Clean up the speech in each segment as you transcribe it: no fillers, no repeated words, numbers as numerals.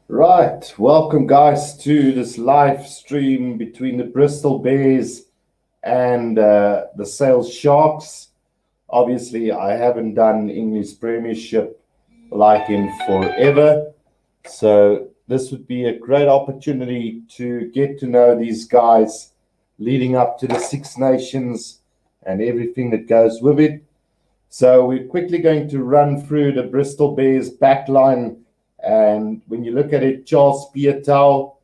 Right, welcome guys to this live stream between the Bristol Bears and the Sales Sharks. Obviously, I haven't done English Premiership like in forever, so this would be a great opportunity to get to know these guys leading up to the Six Nations and everything that goes with it. So we're quickly going to run through the Bristol Bears backline. And when you look at it, Charles Piutau,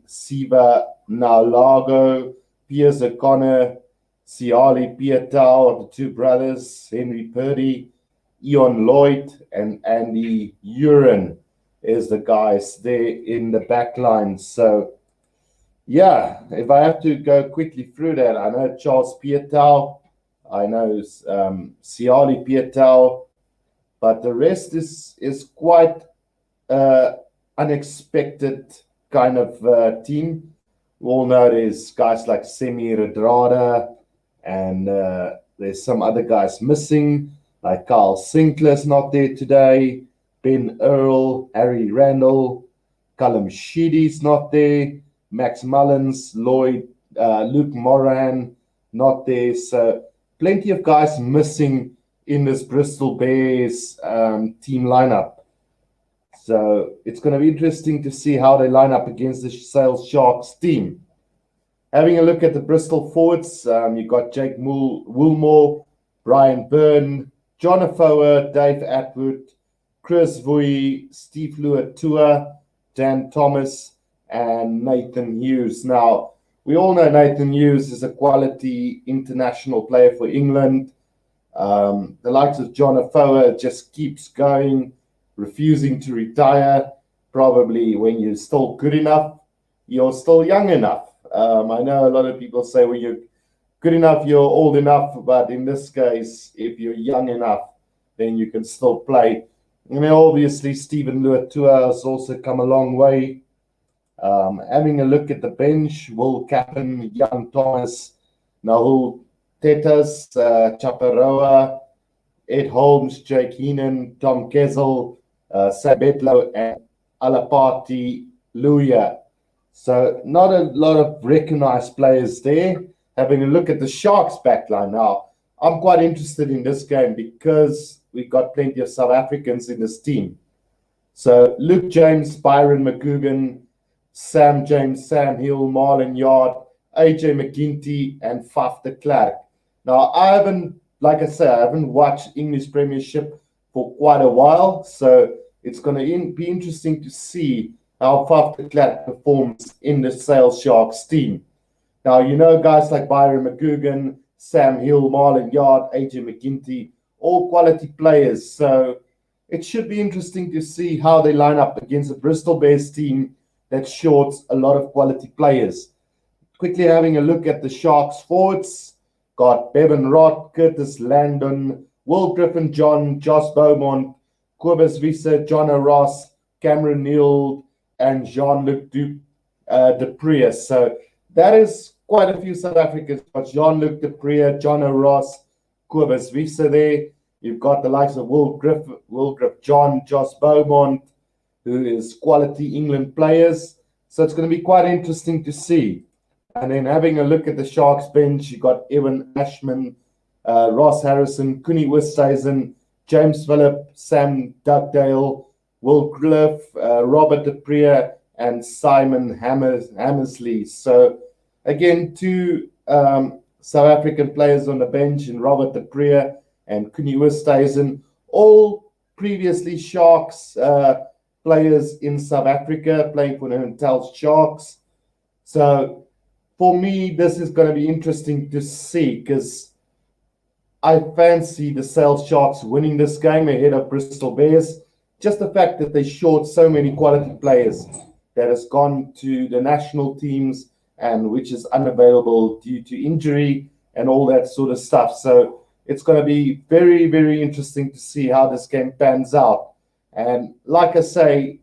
Siva Naulago, Piers O'Connor, Siali Piutau, the two brothers, Henry Purdy, Ian Lloyd, and Andy Uren is the guys there in the backline. So, yeah, if I have to go quickly through that, I know Charles Piutau, I know Siali Piutau, but the rest is quite unexpected kind of team. We all know there's guys like Semi Redrada, and there's some other guys missing, like Carl Sinclair's not there today, Ben Earl, Harry Randall, Callum Sheedy's not there, Max Mullins, Luke Moran not there. So plenty of guys missing in this Bristol Bears team lineup. So it's going to be interesting to see how they line up against the Sales Sharks team. Having a look at the Bristol forwards, you've got Jake Woolmore, Brian Byrne, John Afoa, Dave Atwood, Chris Vui, Steve Luatua, Dan Thomas, and Nathan Hughes. Now, we all know Nathan Hughes is a quality international player for England. The likes of John Afoa just keeps going, refusing to retire. Probably when you're still good enough, you're still young enough. I know a lot of people say when you're good enough, you're old enough, but in this case, if you're young enough, then you can still play. And obviously, Stephen Luatua has also come a long way. Having a look at the bench, Will Cappan, Young Thomas, Nahul Tetas, Chaparoa, Ed Holmes, Jake Heenan, Tom Kessel, Sabetlo, and Alapati Luya. So not a lot of recognized players there. Having a look at the Sharks backline now, I'm quite interested in this game because we've got plenty of South Africans in this team. So Luke James, Byron McGugan, Sam James, Sam Hill, Marlon Yard, AJ McGinty, and Faf de Klerk. Now, like I said, I haven't watched English Premiership for quite a while, so it's going to be interesting to see how Faf de Klerk performs in the Sales Sharks team. Now, you know guys like Byron McGugan, Sam Hill, Marlon Yard, AJ McGinty, all quality players. So it should be interesting to see how they line up against a Bristol Bears team that shorts a lot of quality players. Quickly having a look at the Sharks forwards, got Bevan Rott, Curtis Landon, Will Griffin John, Josh Beaumont, Cobus Visa, John Ross, Cameron Neal, and Jean-Luc Dupree. So that is quite a few South Africans. But Jean-Luc Dupree, John Ross, Cobus Visa there. You've got the likes of Will Griff John, Josh Beaumont, who is quality England players. So it's going to be quite interesting to see. And then having a look at the Sharks bench, you've got Evan Ashman, Ross Harrison, Cooney Westhuizen, James Phillip, Sam Dugdale, Will Cliff, Robert Dupree, and Simon Hammersley. So again, two South African players on the bench in Robert Dupree and Cooney Westhuizen, all previously Sharks players in South Africa, playing for the Natal Sharks. So for me, this is going to be interesting to see because I fancy the Sales Sharks winning this game ahead of Bristol Bears. Just the fact that they short so many quality players that has gone to the national teams and which is unavailable due to injury and all that sort of stuff. So it's going to be very, very interesting to see how this game pans out. And like I say,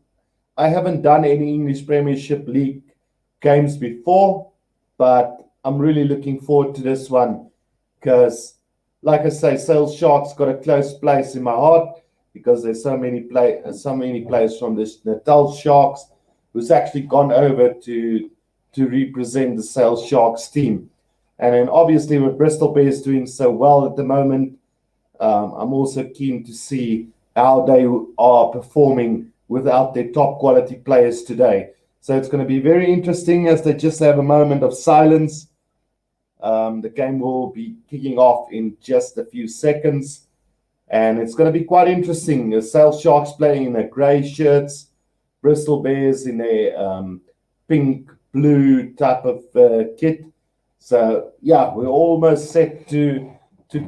I haven't done any English Premiership League games before, but I'm really looking forward to this one because, like I say, Sales Sharks got a close place in my heart. because there's so many players from the Natal Sharks who's actually gone over to represent the Sale Sharks team. And then obviously with Bristol Bears doing so well at the moment, I'm also keen to see how they are performing without their top quality players today. So it's going to be very interesting as they just have a moment of silence. The game will be kicking off in just a few seconds, and it's going to be quite interesting. The Sale Sharks playing in their grey shirts, Bristol Bears in their pink, blue type of kit. So yeah, we're almost set to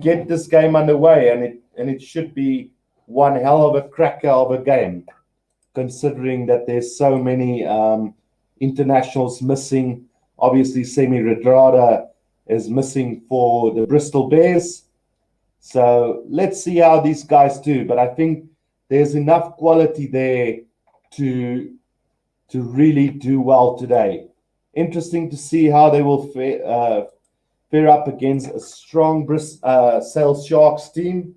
get this game underway, and it should be one hell of a cracker of a game, considering that there's so many internationals missing. Obviously, Semi Radradra is missing for the Bristol Bears. So let's see how these guys do. But I think there's enough quality there to really do well today. Interesting to see how they will fare up against a strong Sale Sharks team.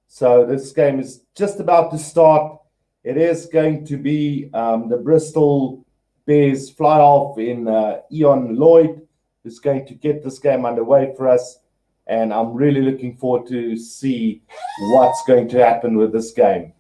So this game is just about to start. It is going to be the Bristol Bears fly off in Ian Lloyd, who's going to get this game underway for us. And I'm really looking forward to see what's going to happen with this game.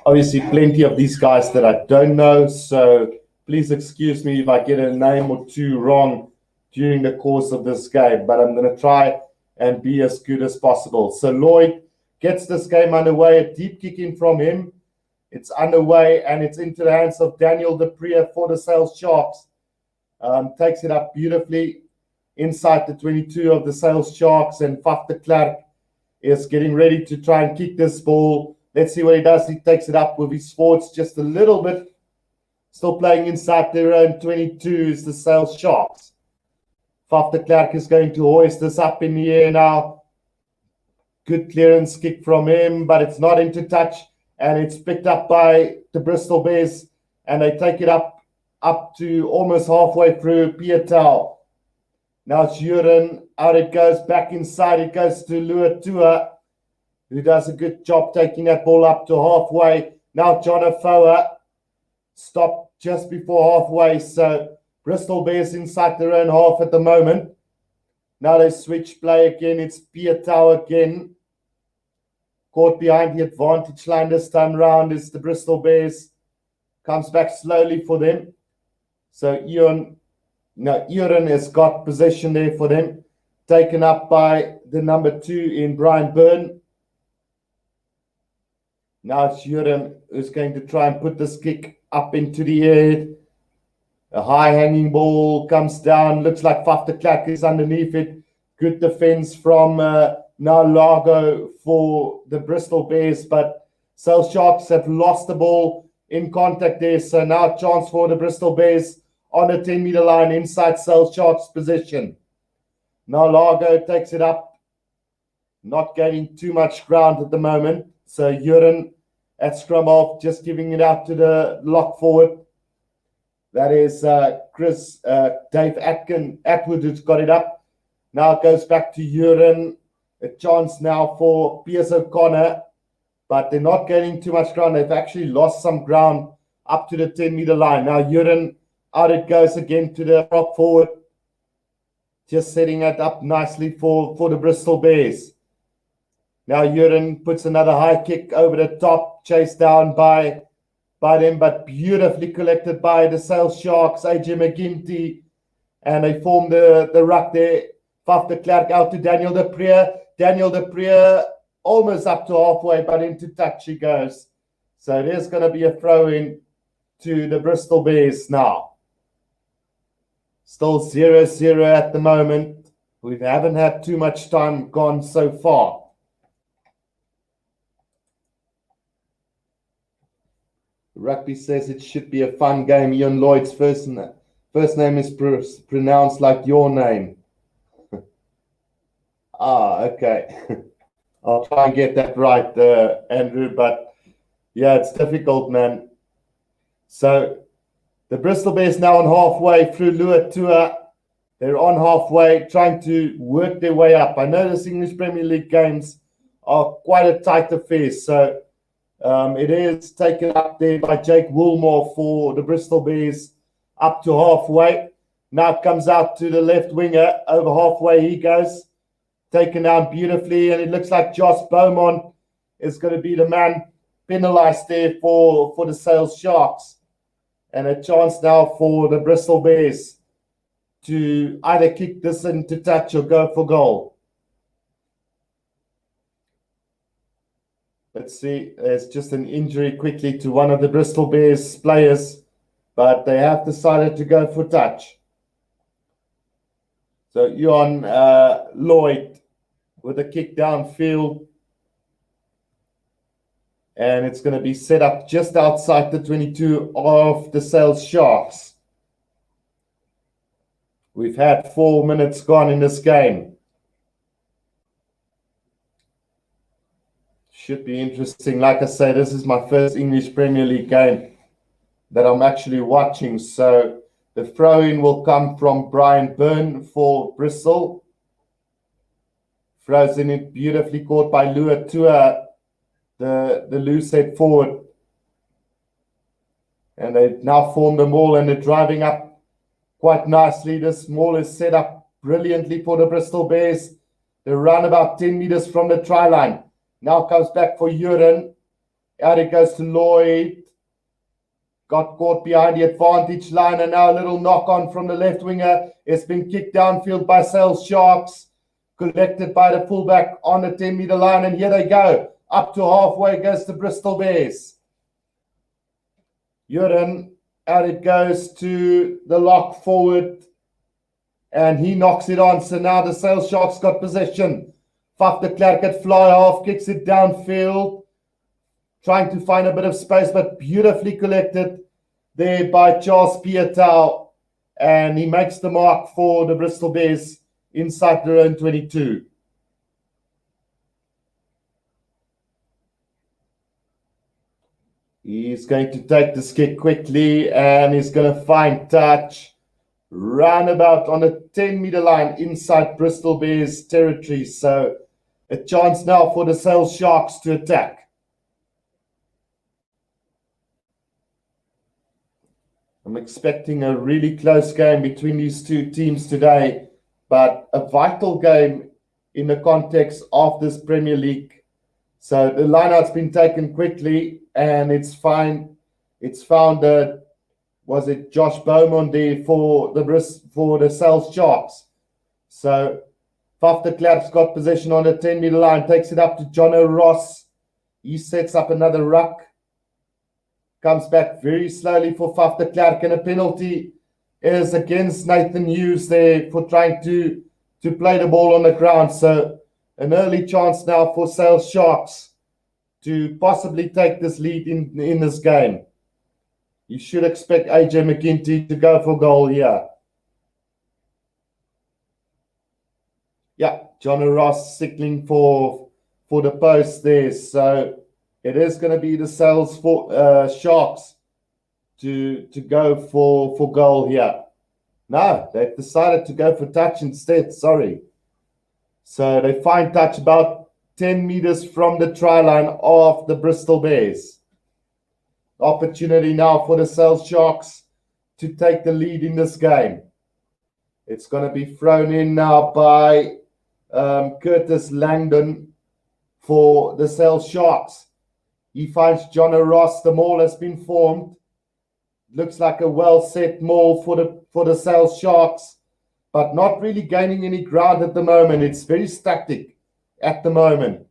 Obviously, plenty of these guys that I don't know, so please excuse me if I get a name or two wrong during the course of this game, but I'm going to try and be as good as possible. So Lloyd gets this game underway, a deep kick in from him. It's underway, and it's into the hands of Daniel de Preer for the Sale Sharks. Takes it up beautifully inside the 22 of the Sale Sharks, and Faf de Klerk is getting ready to try and kick this ball. Let's see what he does. He takes it up with his forwards just a little bit. Still playing inside their own 22 is the Sale Sharks. Faf de Klerk is going to hoist this up in the air now. Good clearance kick from him, but it's not into touch, and it's picked up by the Bristol Bears, and they take it up to almost halfway through Pietau. Now it's Juren. Out it goes, back inside. It goes to Luatua, who does a good job taking that ball up to halfway. Now John Afoa stopped just before halfway, so Bristol Bears inside their own half at the moment. Now they switch play again. It's Pietau again. Caught behind the advantage line this time round is the Bristol Bears. Comes back slowly for them. So Ian has got possession there for them. Taken up by the number 2 in Brian Byrne. Now it's Juren who's going to try and put this kick up into the air. A high hanging ball comes down. Looks like Faf de Klerk is underneath it. Good defense from now Largo for the Bristol Bears, but Sale Sharks have lost the ball in contact there. So now a chance for the Bristol Bears on the 10-meter line inside Sale Sharks' position. Now Largo takes it up. Not gaining too much ground at the moment. So Juren at scrum off, just giving it out to the lock forward. That is Dave Atwood who's got it up. Now it goes back to Juren. A chance now for Piers O'Connor, but they're not gaining too much ground. They've actually lost some ground up to the 10-meter line. Now Juren, out it goes again to the prop forward. Just setting it up nicely for the Bristol Bears. Now Juren puts another high kick over the top, chased down by them, but beautifully collected by the Sale Sharks, AJ McGinty, and they form the ruck there. Faf de Klerk out to Daniel de Preer. Daniel de Preer almost up to halfway, but into touch he goes. So there's going to be a throw in to the Bristol Bears now. Still 0-0 at the moment. We haven't had too much time gone so far. Rugby says it should be a fun game. Ian Lloyd's first name is pronounced like your name. Okay. I'll try and get that right, Andrew, but yeah, it's difficult, man. So the Bristol Bears now on halfway through Luatua. They're on halfway, trying to work their way up. I know this English Premier League games are quite a tight affair. So it is taken up there by Jake Woolmore for the Bristol Bears up to halfway. Now it comes out to the left winger. Over halfway he goes. Taken down beautifully. And it looks like Josh Beaumont is going to be the man penalised there for the Sales Sharks. And a chance now for the Bristol Bears to either kick this into touch or go for goal. Let's see, there's just an injury quickly to one of the Bristol Bears players, but they have decided to go for touch. So Johan Lloyd with a kick downfield. And it's going to be set up just outside the 22 of the Sales Sharks. We've had 4 minutes gone in this game. Should be interesting. Like I say, this is my first English Premier League game that I'm actually watching. So the throw-in will come from Brian Byrne for Bristol. Throws in it beautifully caught by Lua Tua, the loose head forward. And they've now formed a maul and they're driving up quite nicely. This maul is set up brilliantly for the Bristol Bears. They run about 10 meters from the try line. Now comes back for Uren. Out it goes to Lloyd. Got caught behind the advantage line, and now a little knock on from the left winger. It's been kicked downfield by Sales Sharks. Collected by the fullback on the 10-meter line, and here they go. Up to halfway goes the Bristol Bears. Uren, out it goes to the lock forward, and he knocks it on. So now the Sales Sharks got possession. Faf de Klerk at fly half, kicks it downfield, trying to find a bit of space, but beautifully collected there by Charles Pietau, and he makes the mark for the Bristol Bears inside their own 22. He's going to take this kick quickly, and he's going to find touch roundabout on the 10-meter line inside Bristol Bears territory. So a chance now for the Sales Sharks to attack. I'm expecting a really close game between these two teams today, but a vital game in the context of this Premier League. So the lineout's been taken quickly, and it's found was it Josh Beaumont there for the Sales Sharks. So Faf de Klerk's got possession on the 10-meter line, takes it up to Jono Ross. He sets up another ruck. Comes back very slowly for Faf de Klerk, and a penalty is against Nathan Hughes there for trying to play the ball on the ground. So an early chance now for Sales Sharks to possibly take this lead in this game. You should expect AJ McGinty to go for goal here. Yeah, John Ross signaling for the post there. So it is going to be the Sales Sharks to go for goal here. No, they've decided to go for touch instead. Sorry. So they find touch about 10 meters from the try line of the Bristol Bears. Opportunity now for the Sales Sharks to take the lead in this game. It's going to be thrown in now by Curtis Langdon for the Sales Sharks. He finds John Ross. The maul has been formed. Looks like a well-set maul for the Sales Sharks, but not really gaining any ground at the moment. It's very static at the moment.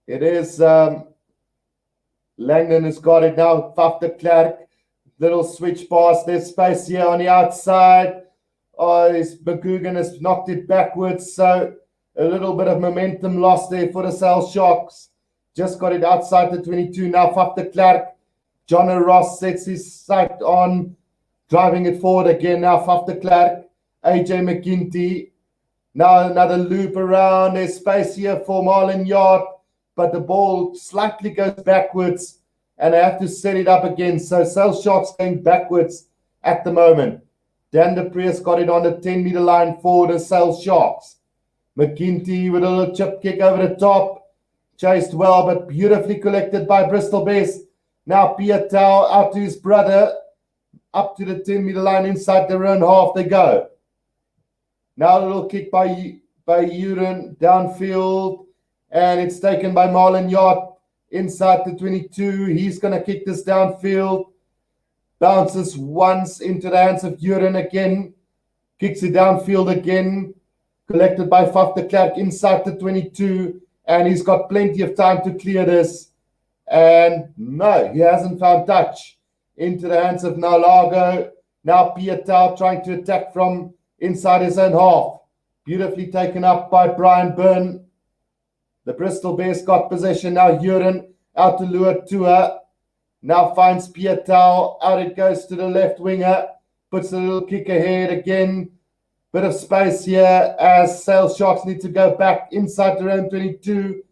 It is Langdon has got it now. Faf de Klerk, little switch pass. There's space here on the outside. Oh, McGugan has knocked it backwards, so a little bit of momentum lost there for the Sales Sharks. Just got it outside the 22. Now Faf de Klerk. John Ross sets his sight on, driving it forward again. Now Faf de Klerk. AJ McGinty. Now another loop around. There's space here for Marlon Yard, but the ball slightly goes backwards, and they have to set it up again. So Sales Sharks going backwards at the moment. Dan de Preus got it on the 10-meter line for the Sales Sharks. McGinty with a little chip kick over the top. chased well, but beautifully collected by Bristol Bears. Now Pietau out to his brother, up to the 10-meter line inside their own half they go. Now a little kick by Uren downfield, and it's taken by Marlon Yard inside the 22. He's going to kick this downfield. Bounces once into the hands of Uren again. Kicks it downfield again. Collected by Faf de Klerk inside the 22. And he's got plenty of time to clear this. And no, he hasn't found touch. Into the hands of Nalago. Now Pietau trying to attack from inside his own half. Beautifully taken up by Brian Byrne. The Bristol Bears got possession. Now Uren out to Luatua. Now finds Pietau. Out it goes to the left winger. Puts a little kick ahead again. Bit of space here as Sales Sharks need to go back inside their own 22.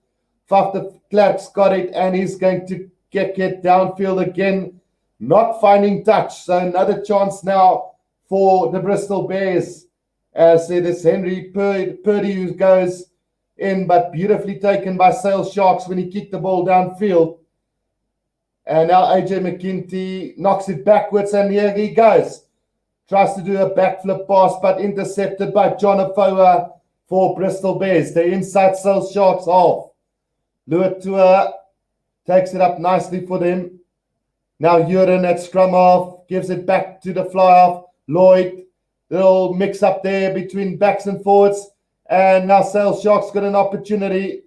Faf de Klerk's got it and he's going to get downfield again. Not finding touch. So another chance now for the Bristol Bears. As it is Henry Purdy who goes in, but beautifully taken by Sales Sharks when he kicked the ball downfield. And now AJ McKinty knocks it backwards, and here he goes. Tries to do a backflip pass, but intercepted by John Afoa for Bristol Bears. They're inside Sales Sharks half. Luatua takes it up nicely for them. Now Uren at scrum half, gives it back to the fly half. Lloyd, little mix up there between backs and forwards. And now Sales Sharks got an opportunity,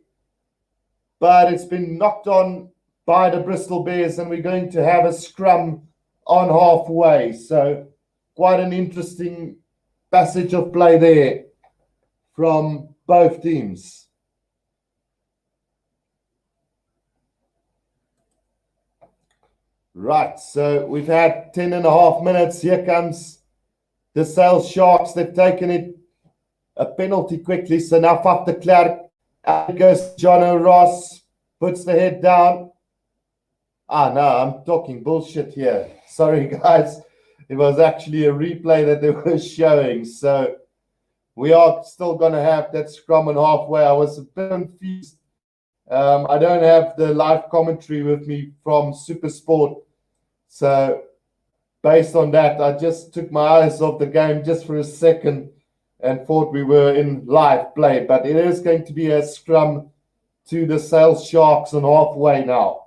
but it's been knocked on by the Bristol Bears, and we're going to have a scrum on halfway. So quite an interesting passage of play there from both teams. Right, so we've had 10 and a half minutes. Here comes the Sales Sharks. They've taken it a penalty quickly. So now Faf de Klerk. Out goes Jono Ross. Puts the head down. No, I'm talking bullshit here. Sorry, guys. It was actually a replay that they were showing. So we are still going to have that scrum on halfway. I was a bit confused. I don't have the live commentary with me from Supersport. So based on that, I just took my eyes off the game just for a second and thought we were in live play. But it is going to be a scrum to the Sales Sharks on halfway now.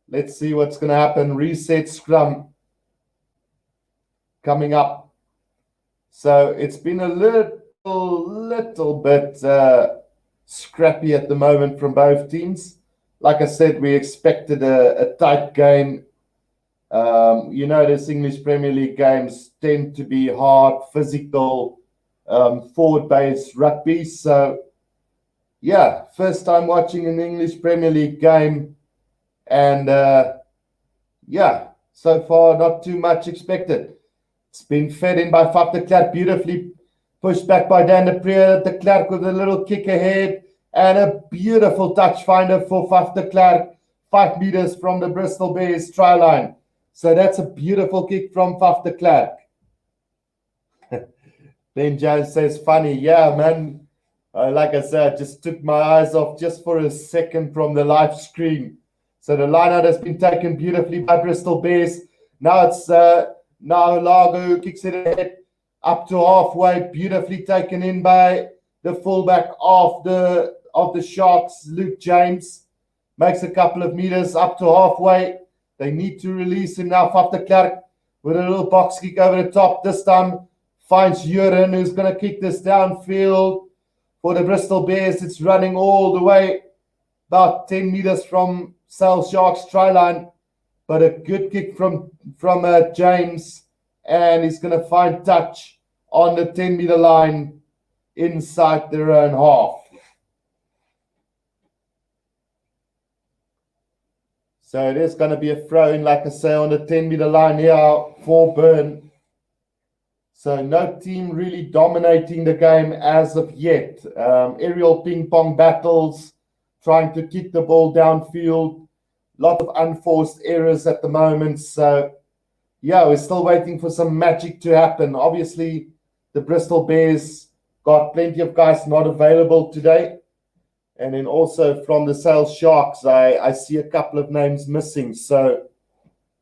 Let's see what's going to happen. Reset scrum coming up. So it's been a little bit scrappy at the moment from both teams. Like I said, we expected a tight game. This English Premier League games tend to be hard, physical, forward-based rugby. So, yeah, first time watching an English Premier League game. And, so far, not too much expected. It's been fed in by Faf de Klerk, beautifully pushed back by Dan de Preer. De Klerk with a little kick ahead and a beautiful touch finder for Faf de Klerk, 5 meters from the Bristol Bears try line. So that's a beautiful kick from Faf de Klerk. Ben Jones says, funny. Yeah, man. Like I said, I just took my eyes off just for a second from the live screen. So the line out has been taken beautifully by Bristol Bears. Now it's now Lago who kicks it ahead up to halfway, beautifully taken in by the fullback of the Sharks, Luke James. Makes a couple of meters up to halfway. They need to release him now. Faf de Klerk with a little box kick over the top. This time finds Uren, who's going to kick this downfield for the Bristol Bears. It's running all the way about 10 meters from Sales Sharks try line. But a good kick from James. And he's going to find touch on the 10-meter line inside their own half. So it is going to be a throw-in, like I say, on the 10-meter line here for Byrne. So no team really dominating the game as of yet. Aerial ping-pong battles, trying to kick the ball downfield. Lot of unforced errors at the moment. So, yeah, we're still waiting for some magic to happen. Obviously, the Bristol Bears got plenty of guys not available today. And then also from the Sales Sharks, I see a couple of names missing. So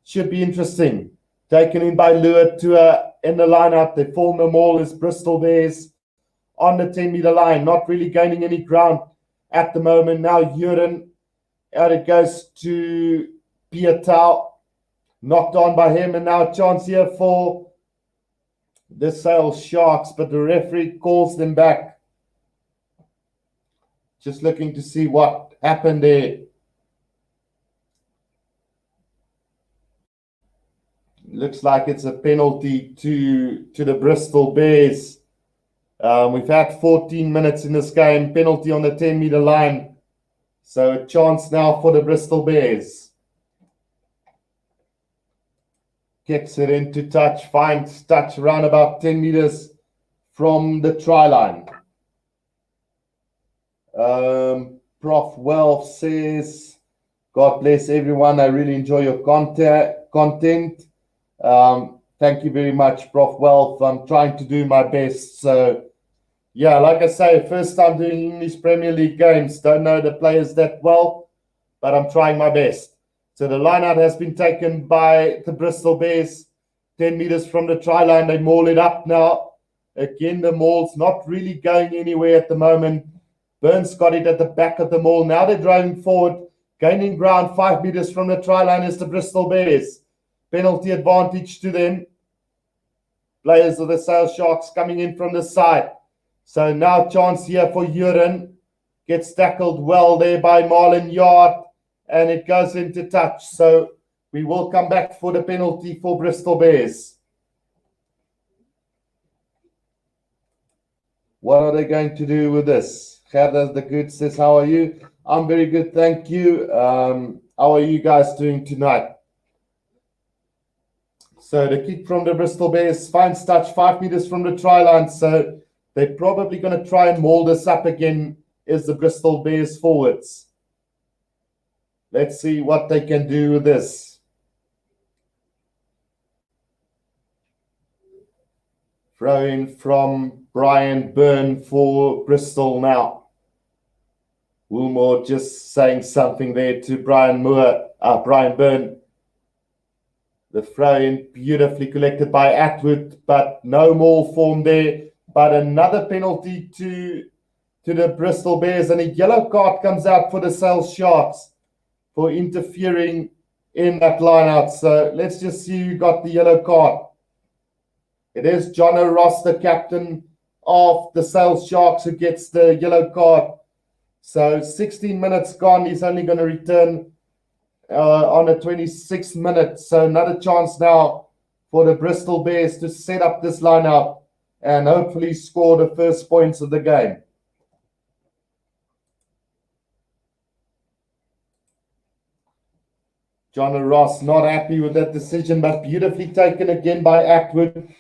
should be interesting. Taken in by Lua Tua in the lineup. They form them all as Bristol Bears on the 10-meter line, not really gaining any ground at the moment. Now Uren, out it goes to Pietau, knocked on by him, and now a chance here for the Sales Sharks, but the referee calls them back. Just looking to see what happened there. Looks like it's a penalty to the Bristol Bears. We've had 14 minutes in this game, penalty on the 10-meter line. So a chance now for the Bristol Bears. Kicks it into touch, finds touch around about 10 meters from the try line. Prof. Welf says, God bless everyone. I really enjoy your content. Thank you very much, Prof. Welf. I'm trying to do my best. So, yeah, like I say, first time doing English Premier League games. Don't know the players that well, but I'm trying my best. So the line-out has been taken by the Bristol Bears. 10 meters from the try line. They maul it up now. Again, the maul's not really going anywhere at the moment. Burns got it at the back of the maul. Now they're driving forward. Gaining ground 5 meters from the try line is the Bristol Bears. Penalty advantage to them. Players of the Sales Sharks coming in from the side. So now chance here for Uren. Gets tackled well there by Marlon Yard. And it goes into touch. So we will come back for the penalty for Bristol Bears. What are they going to do with this? Gerda the Good says, how are you? I'm very good, thank you. How are you guys doing tonight? So the kick from the Bristol Bears finds touch 5 meters from the try line. So they're probably going to try and maul this up again as the Bristol Bears forwards. Let's see what they can do with this. Throw in from Brian Byrne for Bristol now. Woolmore just saying something there to Brian Byrne. The throw in beautifully collected by Atwood, but no more form there. But another penalty to the Bristol Bears, and a yellow card comes out for the Sales Sharks for interfering in that line-out. So let's just see who got the yellow card. It is John O'Ross, the captain of the Sales Sharks, who gets the yellow card. So 16 minutes gone. He's only going to return on a 26th minute. So another chance now for the Bristol Bears to set up this line-up and hopefully score the first points of the game. John Ross not happy with that decision, but beautifully taken again by Atwood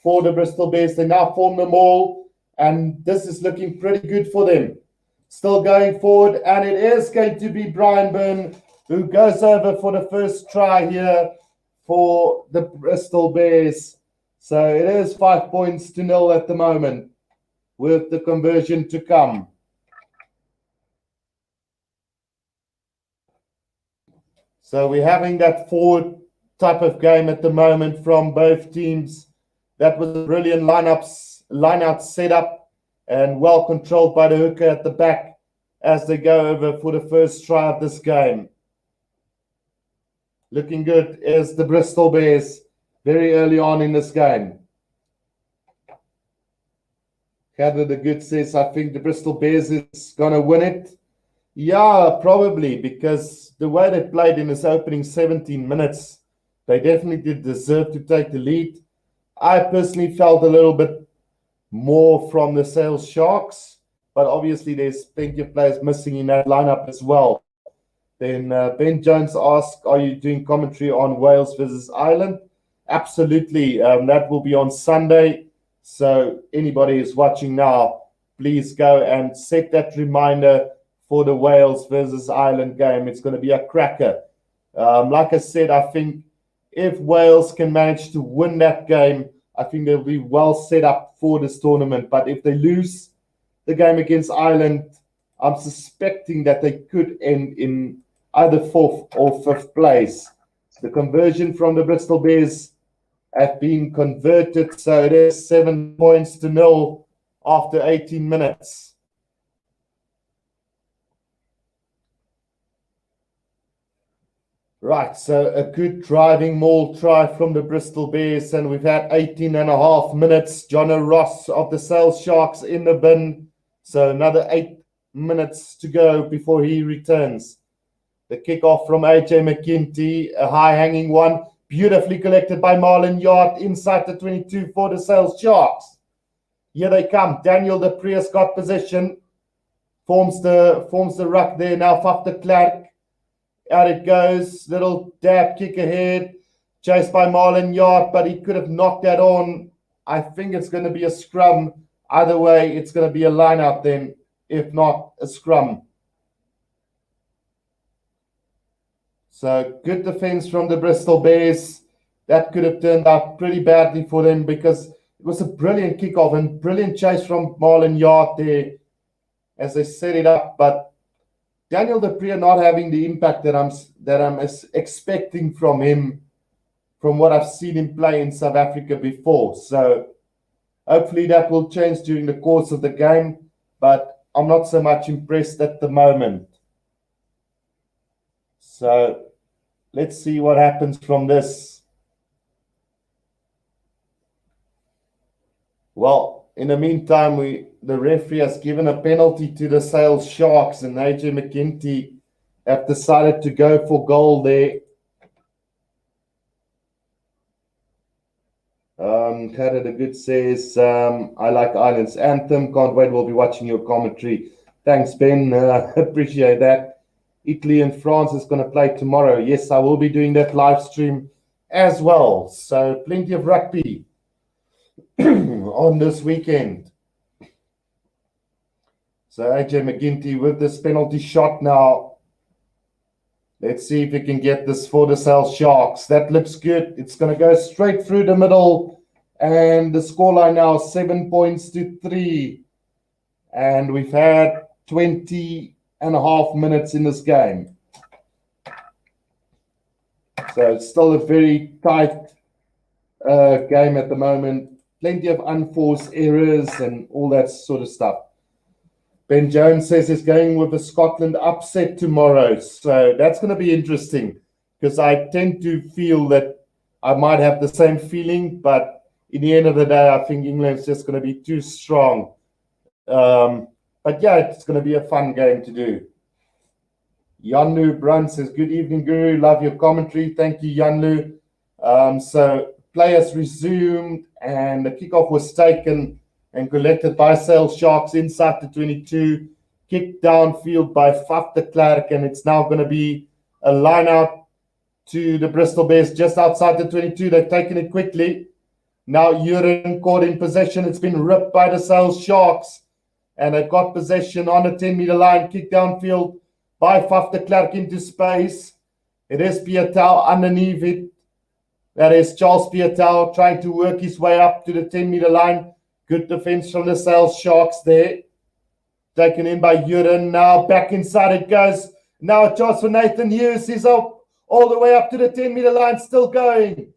for the Bristol Bears. They now form them all, and this is looking pretty good for them. Still going forward, and it is going to be Brian Byrne who goes over for the first try here for the Bristol Bears. So it is 5 points to 0 at the moment, with the conversion to come. So we're having that forward type of game at the moment from both teams. That was a brilliant line-out setup and well controlled by the hooker at the back as they go over for the first try of this game. Looking good is the Bristol Bears very early on in this game. Heather the Good says, I think the Bristol Bears is going to win it. Yeah, probably, because the way they played in this opening 17 minutes, they definitely did deserve to take the lead. I personally felt a little bit more from the Sales Sharks, but obviously there's plenty of players missing in that lineup as well. Then Ben Jones asked, are you doing commentary on Wales versus Ireland? Absolutely. That will be on Sunday. So anybody who's watching now, please go and set that reminder for the Wales versus Ireland game. It's going to be a cracker. Like I said, I think if Wales can manage to win that game, I think they'll be well set up for this tournament. But if they lose the game against Ireland, I'm suspecting that they could end in either 4th or 5th place. The conversion from the Bristol Bears have been converted, so it is 7 points to 0 after 18 minutes. Right, so a good driving maul try from the Bristol Bears, and we've had 18 and a half minutes. Jono Ross of the Sales Sharks in the bin, so another 8 minutes to go before he returns. The kickoff from AJ McGinty, a high-hanging one, beautifully collected by Marlon Yard inside the 22 for the Sales Sharks. Here they come. Daniel de Preus got possession, forms the ruck there now. Faf de Klerk. Out it goes, little dab kick ahead, chased by Marlon Yard, but he could have knocked that on. I think it's going to be a scrum. Either way, it's going to be a line out then, if not a scrum. So good defense from the Bristol Bears. That could have turned out pretty badly for them because it was a brilliant kickoff and brilliant chase from Marlon Yard there as they set it up, but Daniel de Preus not having the impact that I'm expecting from him, from what I've seen him play in South Africa before. So hopefully that will change during the course of the game, but I'm not so much impressed at the moment. So let's see what happens from this. Well, in the meantime, the referee has given a penalty to the Sales Sharks, and AJ McGinty have decided to go for goal there. Cara the Good says, I like Ireland's anthem. Can't wait. We'll be watching your commentary. Thanks, Ben. Appreciate that. Italy and France is going to play tomorrow. Yes, I will be doing that live stream as well. So plenty of rugby on this weekend. So AJ McGinty with this penalty shot now. Let's see if we can get this for the Sales Sharks. That looks good. It's going to go straight through the middle. And the scoreline now 7 points to 3. And we've had 20 and a half minutes in this game. So it's still a very tight game at the moment. Plenty of unforced errors and all that sort of stuff. Ben Jones says he's going with the Scotland upset tomorrow. So that's going to be interesting because I tend to feel that I might have the same feeling, but in the end of the day, I think England's just going to be too strong. But yeah, it's going to be a fun game to do. Yanlu Brun says, good evening, Guru. Love your commentary. Thank you, Yanlu. So players resumed and the kickoff was taken and collected by Sales Sharks inside the 22, kicked downfield by Faf de Klerk, and it's now going to be a line out to the Bristol Bears just outside the 22. They've taken it quickly. Now Uren caught in possession. It's been ripped by the Sales Sharks, and they've got possession on the 10-meter line, kicked downfield by Faf de Klerk into space. It is Pietau underneath it. That is Charles Pietau trying to work his way up to the 10-meter line. Good defense from the Sales Sharks there. Taken in by Uren. Now back inside it goes. Now a chance for Nathan Hughes. He's up all the way up to the 10-meter line, still going.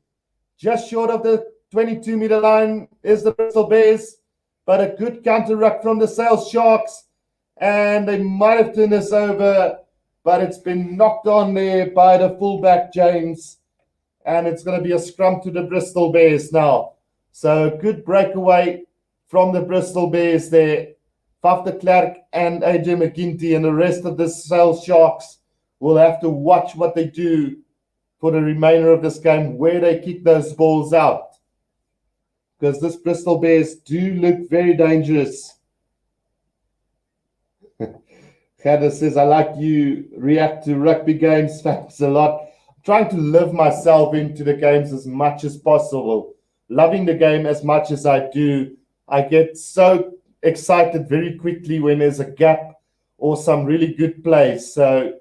Just short of the 22-meter line is the Bristol Bears. But a good counter ruck from the Sales Sharks. And they might have turned this over, but it's been knocked on there by the fullback, James. And it's going to be a scrum to the Bristol Bears now. So good breakaway from the Bristol Bears there. Faf de Klerk and AJ McGinty and the rest of the Sales Sharks will have to watch what they do for the remainder of this game, where they kick those balls out. Because this Bristol Bears do look very dangerous. Heather says, I like you react to rugby games. Thanks a lot. I'm trying to live myself into the games as much as possible. Loving the game as much as I do. I get so excited very quickly when there's a gap or some really good plays. So,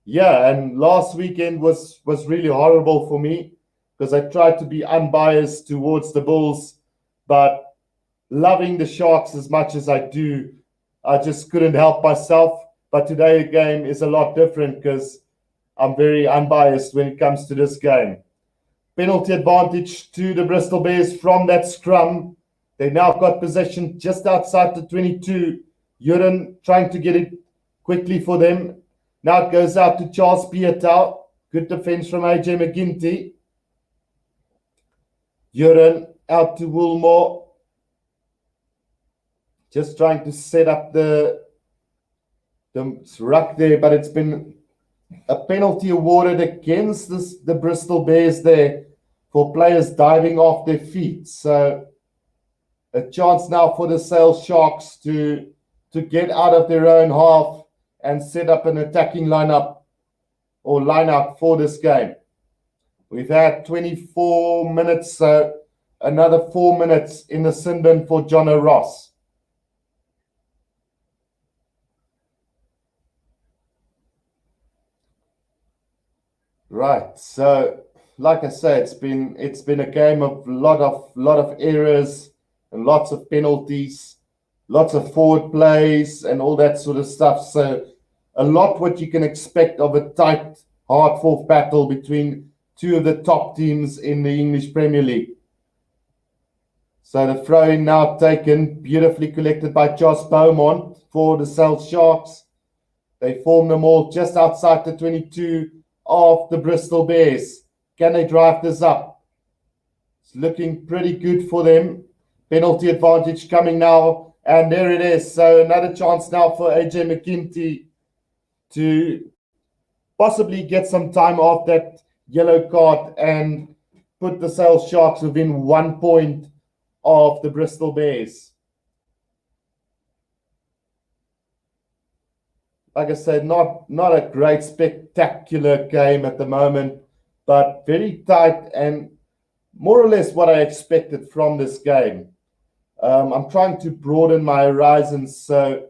yeah, and last weekend was really horrible for me because I tried to be unbiased towards the Bulls, but loving the Sharks as much as I do, I just couldn't help myself. But today's game is a lot different because I'm very unbiased when it comes to this game. Penalty advantage to the Bristol Bears from that scrum. They now got possession just outside the 22. Uren trying to get it quickly for them. Now it goes out to Charles Pietau. Good defense from AJ McGinty. Uren out to Woolmore. Just trying to set up the ruck there, but it's been a penalty awarded against the Bristol Bears there for players diving off their feet. So a chance now for the Sale Sharks to get out of their own half and set up an attacking lineup or lineup for this game. We've had 24 minutes, so another 4 minutes in the sin bin for Jono Ross. Right, so like I said, it's been a game of lot of errors and lots of penalties, lots of forward plays and all that sort of stuff. So a lot what you can expect of a tight, hard-fought battle between two of the top teams in the English Premier League. So the throw-in now taken, beautifully collected by Josh Beaumont for the Sale Sharks. They form them all just outside the 22 of the Bristol Bears. Can they drive this up? It's looking pretty good for them. Penalty advantage coming now, and there it is. So another chance now for AJ McGinty to possibly get some time off that yellow card and put the Sale Sharks within 1 point of the Bristol Bears. Like I said, not a great spectacular game at the moment, but very tight and more or less what I expected from this game. I'm trying to broaden my horizons, so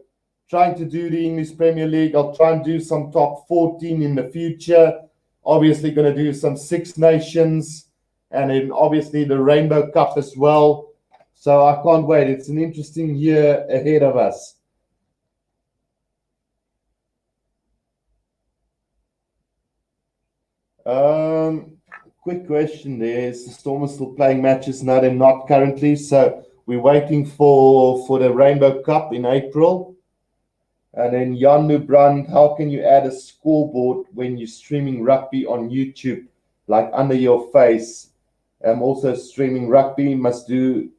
trying to do the English Premier League. I'll try and do some top 14 in the future. Obviously going to do some Six Nations and then obviously the Rainbow Cup as well. So I can't wait. It's an interesting year ahead of us. Quick question there. Is the Stormers still playing matches? No, they're not currently. So we're waiting for the Rainbow Cup in April. And then Jan Lubrand, how can you add a scoreboard when you're streaming rugby on YouTube, like under your face? Also streaming rugby must do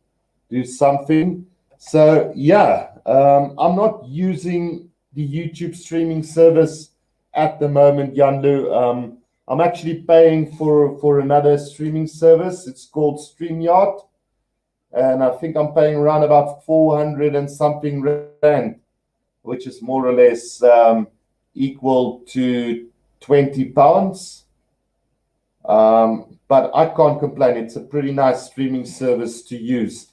something. So yeah, I'm not using the YouTube streaming service at the moment, Janlu. I'm actually paying for another streaming service. It's called StreamYard. And I think I'm paying around about 400 and something rand, which is more or less equal to £20. But I can't complain. It's a pretty nice streaming service to use.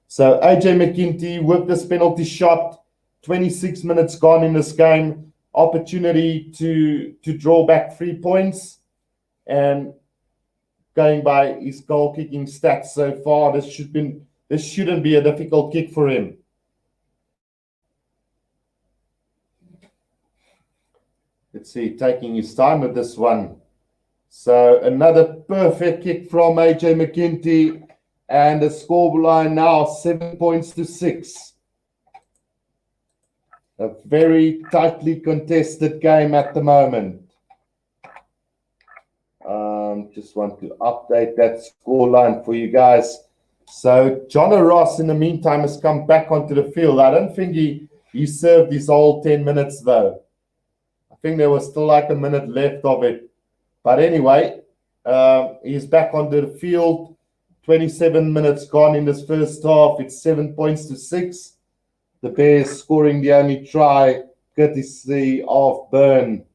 So AJ McGinty with this penalty shot, 26 minutes gone in this game, opportunity to draw back 3 points. And going by his goal kicking stats so far, this shouldn't be a difficult kick for him. Let's see, taking his time with this one. So another perfect kick from AJ McGinty, and the scoreline now 7 points to 6. A very tightly contested game at the moment. Just want to update that scoreline for you guys. So Jono Ross, in the meantime, has come back onto the field. I don't think he served his whole 10 minutes, though. I think there was still like a minute left of it. But anyway, he's back onto the field. 27 minutes gone in this first half. It's 7 points to 6. The Bears scoring the only try, courtesy of Byrne.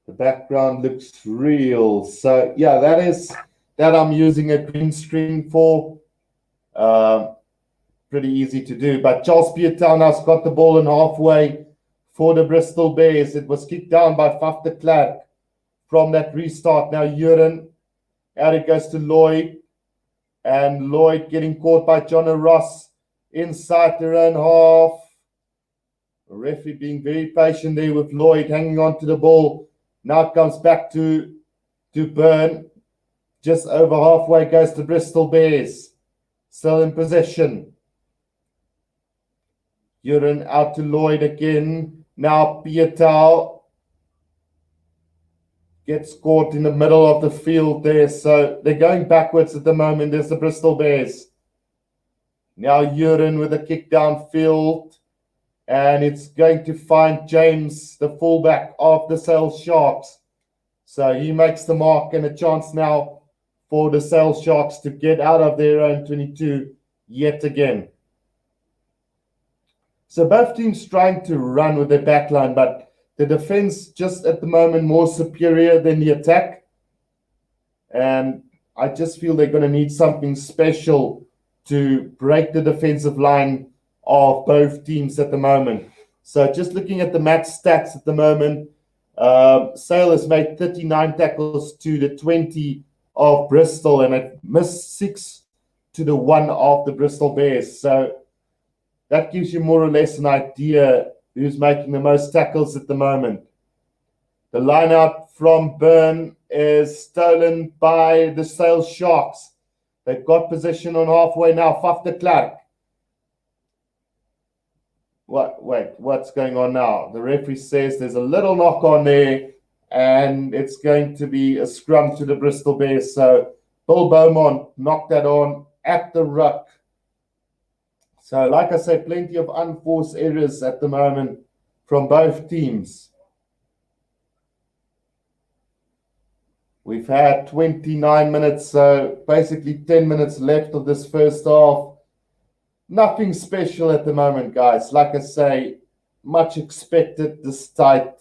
The background looks real. So, yeah, that I'm using a green screen for. Pretty easy to do. But Charles Pietau now's got the ball in halfway for the Bristol Bears. It was kicked down by Faf de Klerk from that restart. Now, Uren. Out it goes to Lloyd. And Lloyd getting caught by Jono Ross inside their own half. The referee being very patient there with Lloyd hanging on to the ball. Now it comes back to Byrne. Just over halfway goes the Bristol Bears. Still in possession. Uren out to Lloyd again. Now Pietau gets caught in the middle of the field there. So they're going backwards at the moment. There's the Bristol Bears. Now Uren with a kick downfield. And it's going to find James, the fullback of the Sale Sharks. So he makes the mark, and a chance now for the Sale Sharks to get out of their own 22 yet again. So both teams trying to run with their backline, but the defense just at the moment more superior than the attack. And I just feel they're going to need something special to break the defensive line of both teams at the moment. So just looking at the match stats at the moment, Sale has made 39 tackles to the 20 of Bristol, and it missed 6 to the 1 of the Bristol Bears. So that gives you more or less an idea who's making the most tackles at the moment. The line out from Byrne is stolen by the Sale Sharks. They've got possession on halfway now. Faf de Klerk. What's going on now? The referee says there's a little knock on there, and it's going to be a scrum to the Bristol Bears. So Bill Beaumont knocked that on at the ruck. So like I said, plenty of unforced errors at the moment from both teams. We've had 29 minutes, so basically 10 minutes left of this first half. Nothing special at the moment, guys. Like I say, much expected this type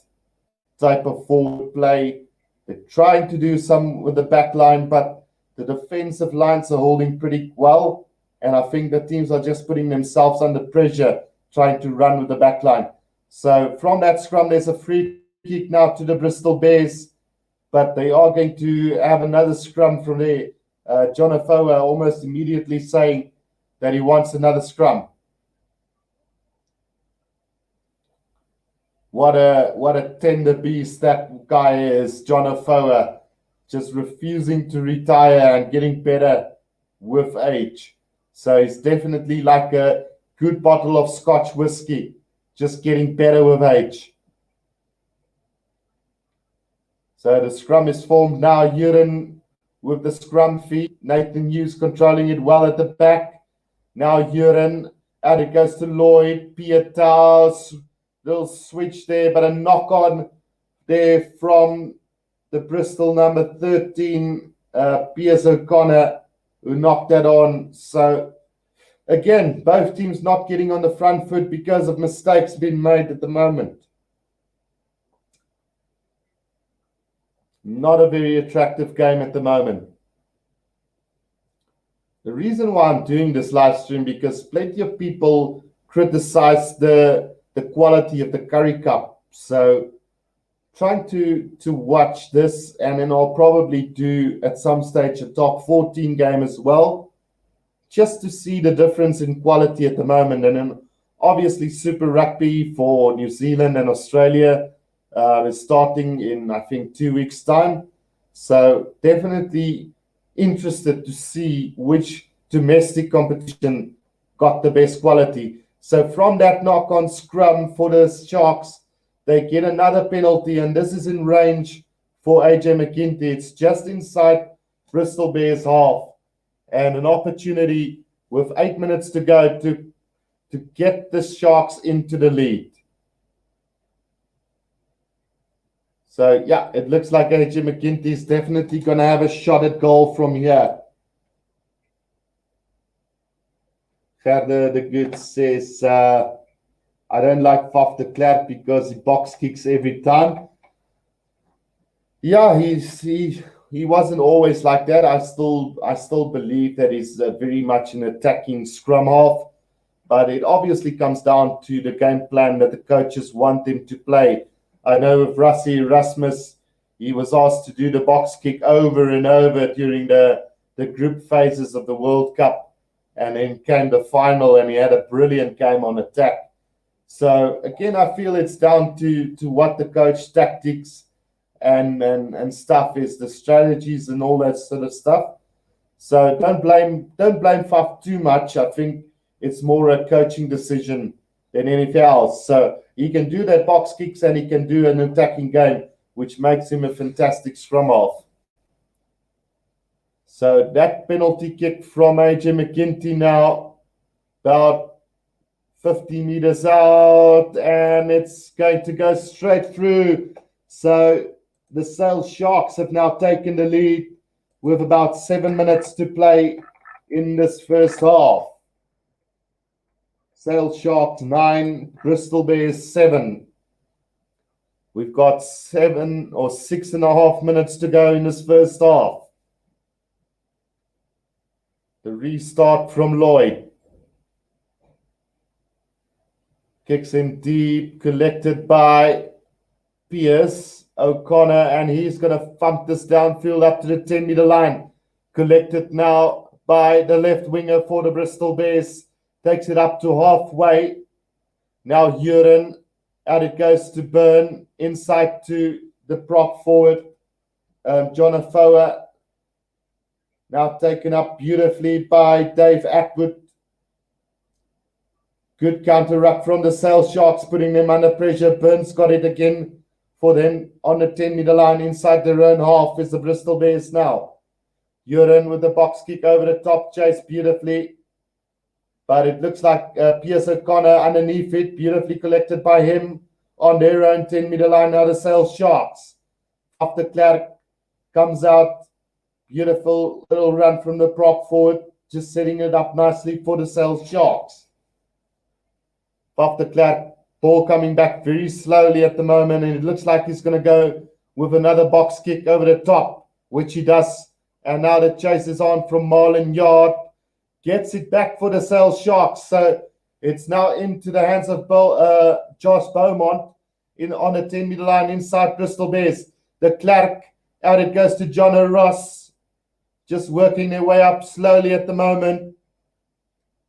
of forward play. They're trying to do some with the back line, but the defensive lines are holding pretty well. And I think the teams are just putting themselves under pressure, trying to run with the back line. So from that scrum, there's a free kick now to the Bristol Bears, but they are going to have another scrum from there. John Afoa almost immediately saying that he wants another scrum. What a tender beast that guy is, John Afoa, just refusing to retire and getting better with age. So he's definitely like a good bottle of Scotch whiskey, just getting better with age. So the scrum is formed now. Uren with the scrum feet. Nathan Hughes controlling it well at the back. Now Uren, out it goes to Lloyd. Pietau, little switch there, but a knock on there from the Bristol number 13, Piers O'Connor, who knocked that on. So again, both teams not getting on the front foot because of mistakes being made at the moment. Not a very attractive game at the moment. The reason why I'm doing this live stream, because plenty of people criticize the quality of the Currie Cup. So trying to watch this, and then I'll probably do at some stage a top 14 game as well, just to see the difference in quality at the moment. And then obviously Super Rugby for New Zealand and Australia is starting in, I think, 2 weeks' time. So definitely interested to see which domestic competition got the best quality. So from that knock-on scrum for the Sharks, they get another penalty, and this is in range for AJ McGinty. It's just inside Bristol Bears half, and an opportunity with 8 minutes to go to get the Sharks into the lead. So, yeah, it looks like AJ McGinty is definitely going to have a shot at goal from here. Gerda de Good says, I don't like Faf de Klerk because he box kicks every time. Yeah, he wasn't always like that. I still believe that he's very much an attacking scrum half. But it obviously comes down to the game plan that the coaches want him to play. I know with Rassie Erasmus, he was asked to do the box kick over and over during the group phases of the World Cup. and then came the final, and he had a brilliant game on attack. So again, I feel it's down to what the coach tactics and stuff is, the strategies and all that sort of stuff. So don't blame Faf too much. I think it's more a coaching decision than anything else. So he can do that box kicks and he can do an attacking game, which makes him a fantastic scrum half. So that penalty kick from AJ McGinty now, about 50 meters out, and it's going to go straight through. So the Sale Sharks have now taken the lead with about 7 minutes to play in this first half. Sale Sharks 9, Bristol Bears 7. We've got 7 or 6.5 minutes to go in this first half. The restart from Lloyd. Kicks in deep, collected by Pierce O'Connor, and he's going to thump this downfield up to the 10-meter line. Collected now by the left winger for the Bristol Bears. Takes it up to halfway. Now Uren, out it goes to Byrne, inside to the prop forward, John Afoa. Now taken up beautifully by Dave Atwood. Good counter ruck from the Sale Sharks, putting them under pressure. Byrne's got it again for them on the 10-meter line inside their own half is the Bristol Bears now. Uren with the box kick over the top, chased beautifully. But it looks like Pierce O'Connor underneath it, beautifully collected by him on their own 10-meter line. Now the Sale Sharks. After Clark comes out, beautiful little run from the prop forward, just setting it up nicely for the Sale Sharks. After Clark, ball coming back very slowly at the moment, and it looks like he's going to go with another box kick over the top, which he does. And now the chase is on from Marlon Yard. Gets it back for the Sale Sharks. So it's now into the hands of Josh Beaumont on the 10-meter line inside Bristol Bears. The Clark, out it goes to John O'Ross. Just working their way up slowly at the moment.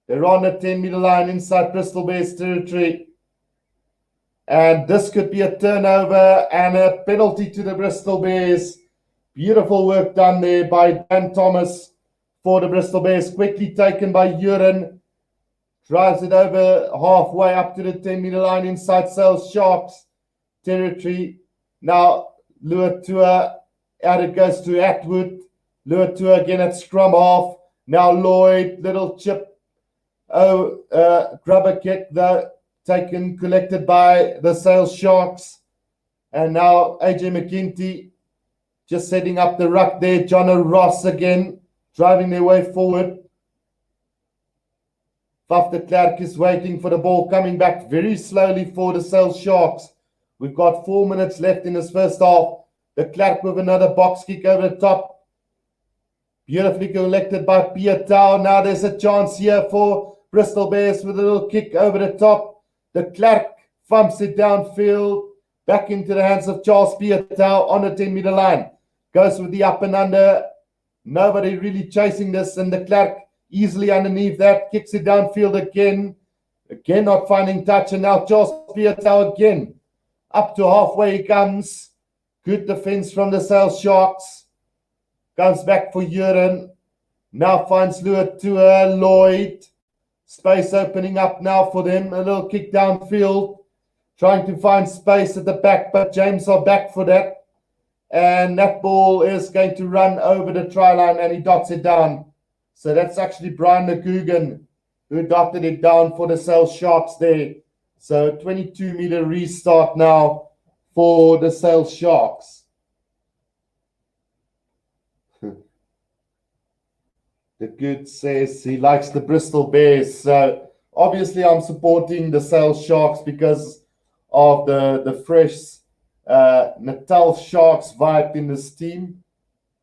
They're on the 10-meter line inside Bristol Bears territory. And this could be a turnover and a penalty to the Bristol Bears. Beautiful work done there by Dan Thomas for the Bristol Bears. Quickly taken by Uren. Drives it over halfway up to the 10-meter line inside Sale Sharks territory. Now Luatua, out it goes to Atwood. Luatua again at scrum half. Now Lloyd, little chip. Grubber kick though, collected by the Sale Sharks. And now AJ McGinty just setting up the ruck there. John O'Ross again, driving their way forward. Faf de Klerk is waiting for the ball, coming back very slowly for the Sale Sharks. We've got 4 minutes left in this first half. De Klerk with another box kick over the top. Beautifully collected by Pietau. Now there's a chance here for Bristol Bears with a little kick over the top. De Klerk thumps it downfield. Back into the hands of Charles Pietau on the 10-meter line. Goes with the up and under. Nobody really chasing this. And De Klerk easily underneath that. Kicks it downfield again. Again not finding touch. And now Charles Pietau again. Up to halfway he comes. Good defense from the Sale Sharks. Comes back for Uren. Now finds Luatua, Lloyd. Space opening up now for them. A little kick downfield. Trying to find space at the back, but James are back for that. And that ball is going to run over the try line and he dots it down. So that's actually Brian McGugan who dotted it down for the Sale Sharks there. So 22-meter restart now for the Sale Sharks. The good says he likes the Bristol Bears. So obviously I'm supporting the Sale Sharks because of the fresh Natal Sharks vibe in this team.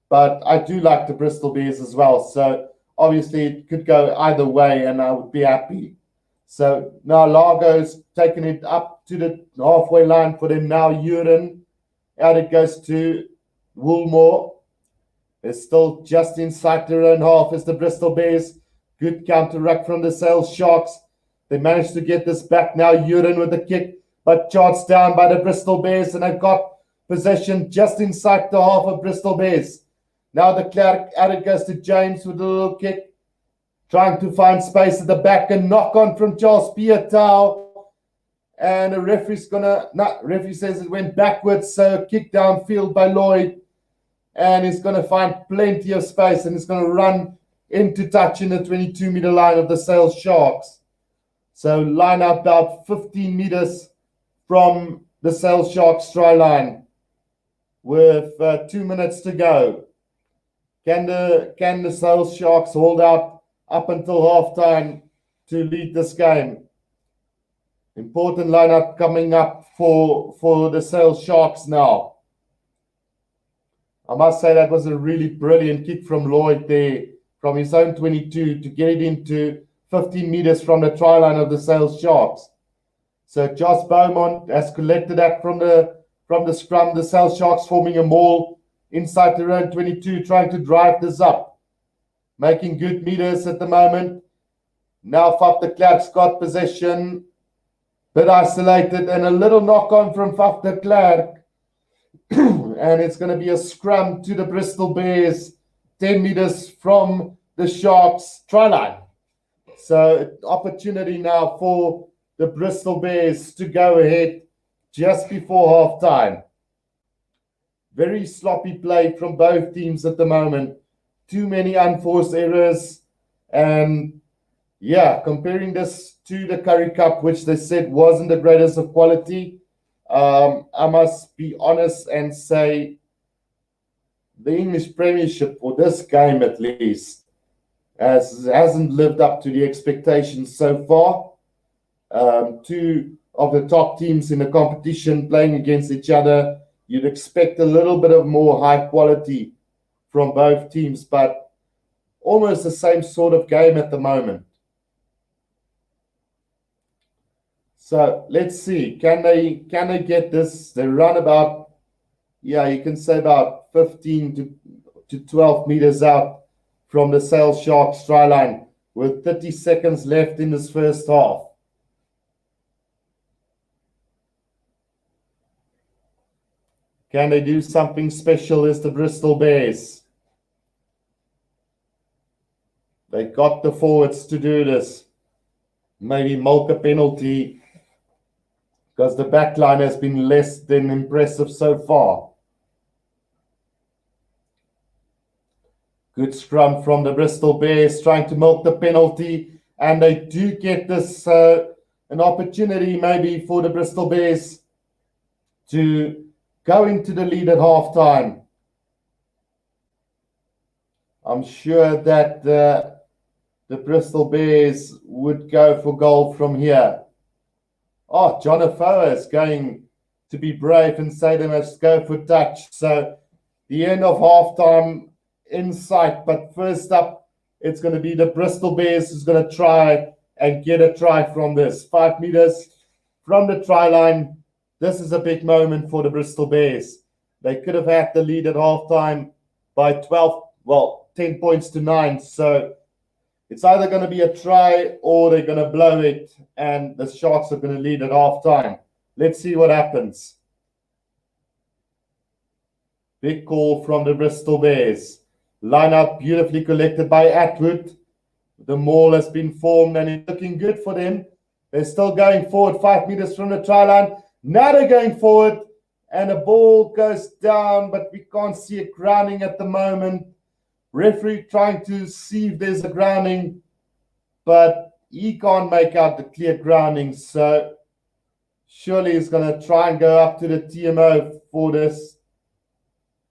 But I do like the Bristol Bears as well. So obviously it could go either way and I would be happy. So now Largo's taking it up to the halfway line for them now. Uren, out it goes to Woolmore. They're still just inside their own half as the Bristol Bears. Good counter-ruck from the Sales Sharks. They managed to get this back now. Urin with the kick, but charged down by the Bristol Bears, and they've got possession just inside the half of Bristol Bears. Now the Clark added goes to James with a little kick, trying to find space at the back, and knock on from Charles Piatau. And the referee says it went backwards, so kick downfield by Lloyd. And he's going to find plenty of space, and he's going to run into touch in the 22-meter line of the Sales Sharks. So line up about 15 meters from the Sales Sharks try line with 2 minutes to go. Can the Sales Sharks hold out up until halftime to lead this game? Important lineup coming up for the Sales Sharks now. I must say that was a really brilliant kick from Lloyd there, from his own 22 to get it into 15 meters from the try line of the Sales Sharks. So Josh Beaumont has collected that from the scrum. The Sales Sharks forming a maul inside their own 22, trying to drive this up. Making good meters at the moment. Now Faf de Klerk's got possession. Bit isolated, and a little knock on from Faf de Klerk. And it's going to be a scrum to the Bristol Bears, 10 meters from the Sharks try line. So opportunity now for the Bristol Bears to go ahead just before halftime. Very sloppy play from both teams at the moment. Too many unforced errors. And yeah, comparing this to the Currie Cup, which they said wasn't the greatest of quality, I must be honest and say the English Premiership, for this game at least, hasn't lived up to the expectations so far. Two of the top teams in the competition playing against each other. You'd expect a little bit of more high quality from both teams, but almost the same sort of game at the moment. So let's see, can they get this? They run about, you can say about 15 to 12 meters out from the Sales Sharks try line with 30 seconds left in this first half. Can they do something special as the Bristol Bears? They got the forwards to do this. Maybe milk a penalty, because the back line has been less than impressive so far. Good scrum from the Bristol Bears, trying to milk the penalty, and they do get this an opportunity maybe for the Bristol Bears to go into the lead at halftime. I'm sure that the Bristol Bears would go for goal from here. Oh, John Afoa is going to be brave and say they must go for touch. So the end of halftime in sight. But first up, it's going to be the Bristol Bears who's going to try and get a try from this. 5 meters from the try line. This is a big moment for the Bristol Bears. They could have had the lead at halftime by 10 points to 9. So it's either going to be a try or they're going to blow it, and the Sharks are going to lead at halftime. Let's see what happens. Big call from the Bristol Bears. Line up beautifully collected by Atwood. The maul has been formed and it's looking good for them. They're still going forward 5 meters from the try line. Now they're going forward and the ball goes down, but we can't see it grounding at the moment. Referee trying to see if there's a grounding, but he can't make out the clear grounding. So surely he's going to try and go up to the TMO for this.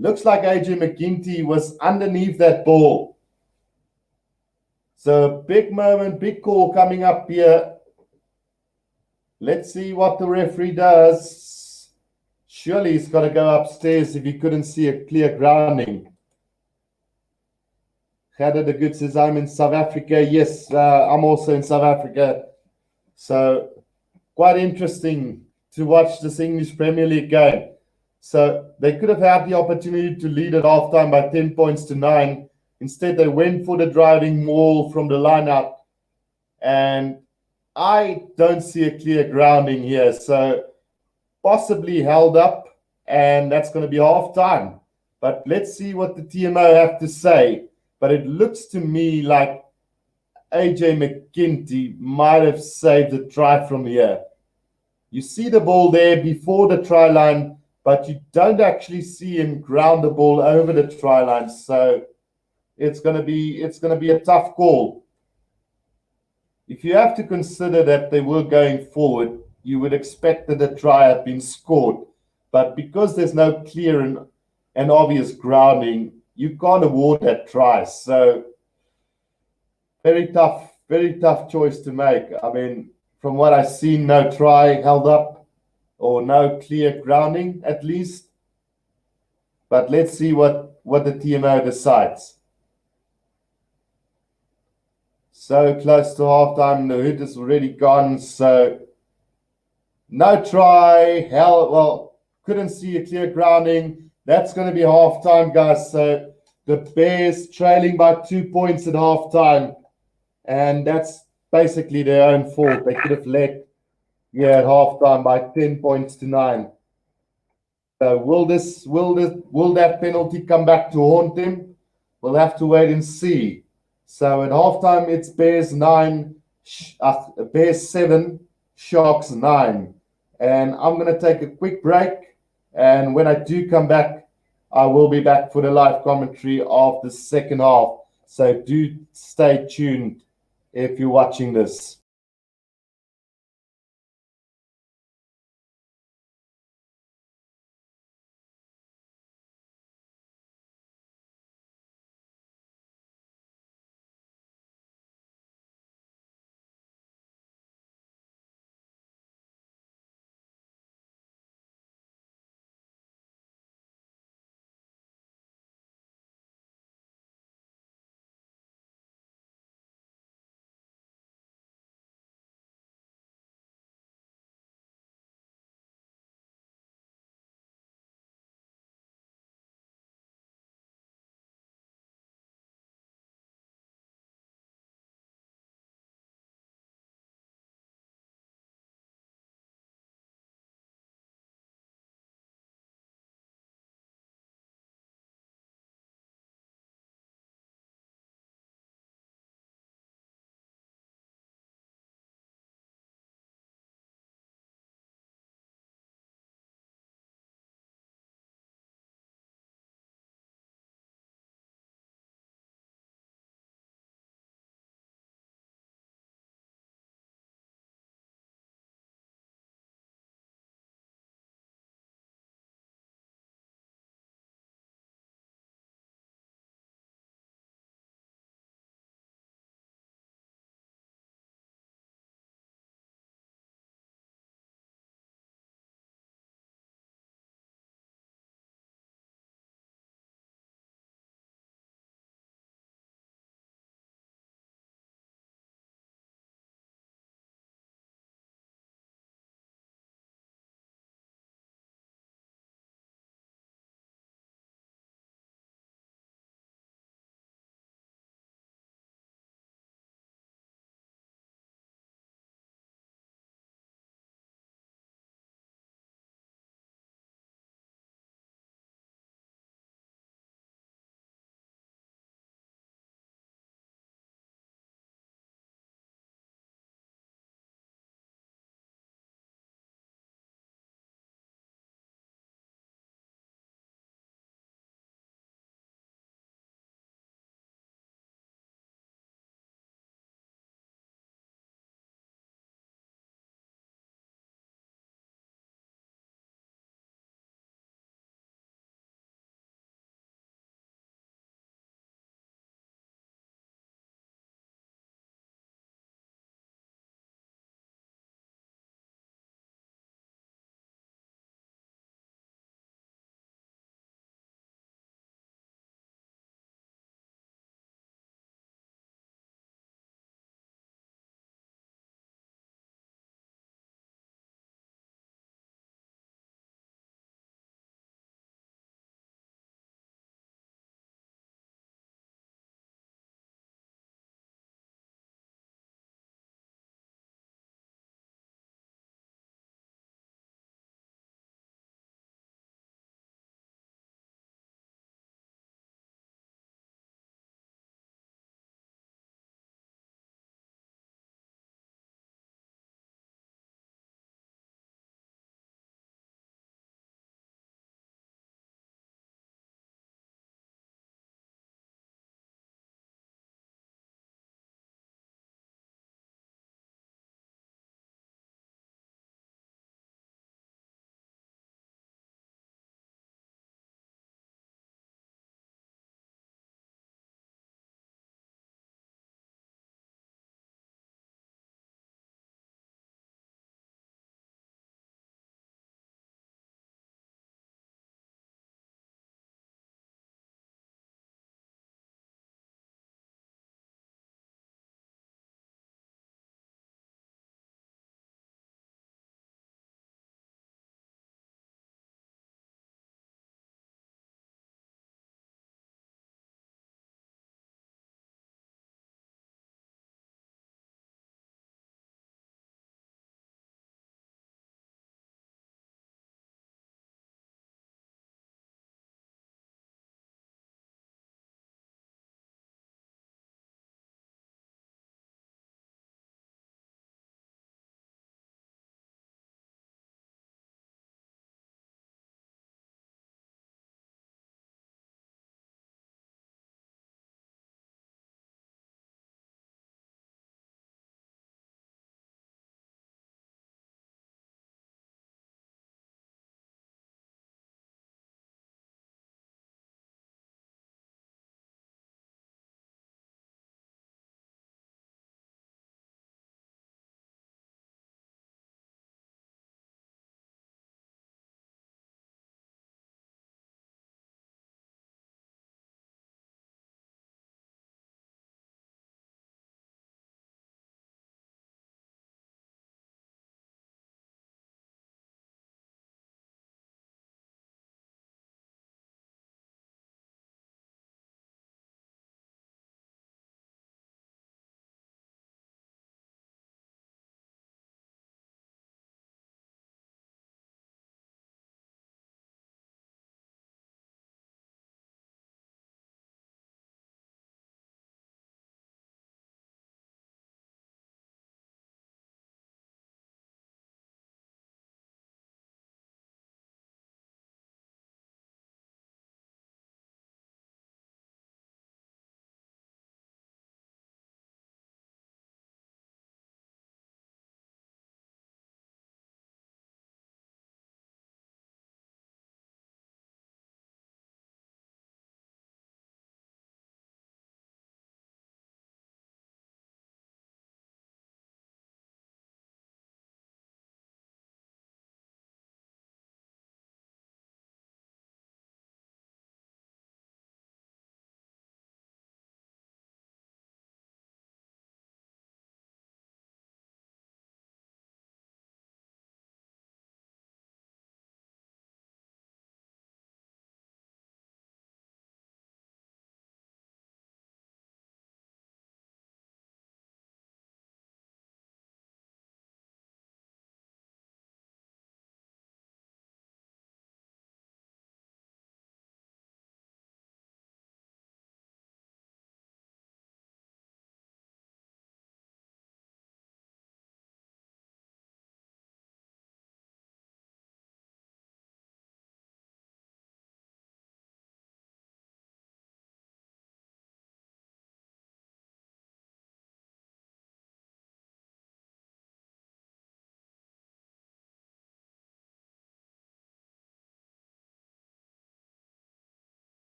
Looks like AJ McGinty was underneath that ball. So big moment, big call coming up here. Let's see what the referee does. Surely he's got to go upstairs if he couldn't see a clear grounding. Gerda de Good says, I'm in South Africa. Yes, I'm also in South Africa. So quite interesting to watch this English Premier League game. So they could have had the opportunity to lead at halftime by 10 points to 9. Instead, they went for the driving maul from the line out, and I don't see a clear grounding here. So possibly held up, and that's going to be half time. But let's see what the TMO have to say. But it looks to me like AJ McGinty might have saved a try from here. You see the ball there before the try line, but you don't actually see him ground the ball over the try line. So it's going to be a tough call. If you have to consider that they were going forward, you would expect that the try had been scored. But because there's no clear and obvious grounding, you can't award that try. So very tough choice to make. I mean, from what I've seen, no try held up or no clear grounding at least. But let's see what the TMO decides. So close to halftime, the hood is already gone. So no try, couldn't see a clear grounding. That's going to be halftime, guys. So the Bears trailing by 2 points at halftime, and that's basically their own fault. They could have led at halftime by 10 points to 9. So will that penalty come back to haunt them? We'll have to wait and see. So at halftime, it's Bears 9, Bears 7, Sharks 9. And I'm going to take a quick break. And when I do come back, I will be back for the live commentary of the second half. So do stay tuned if you're watching this.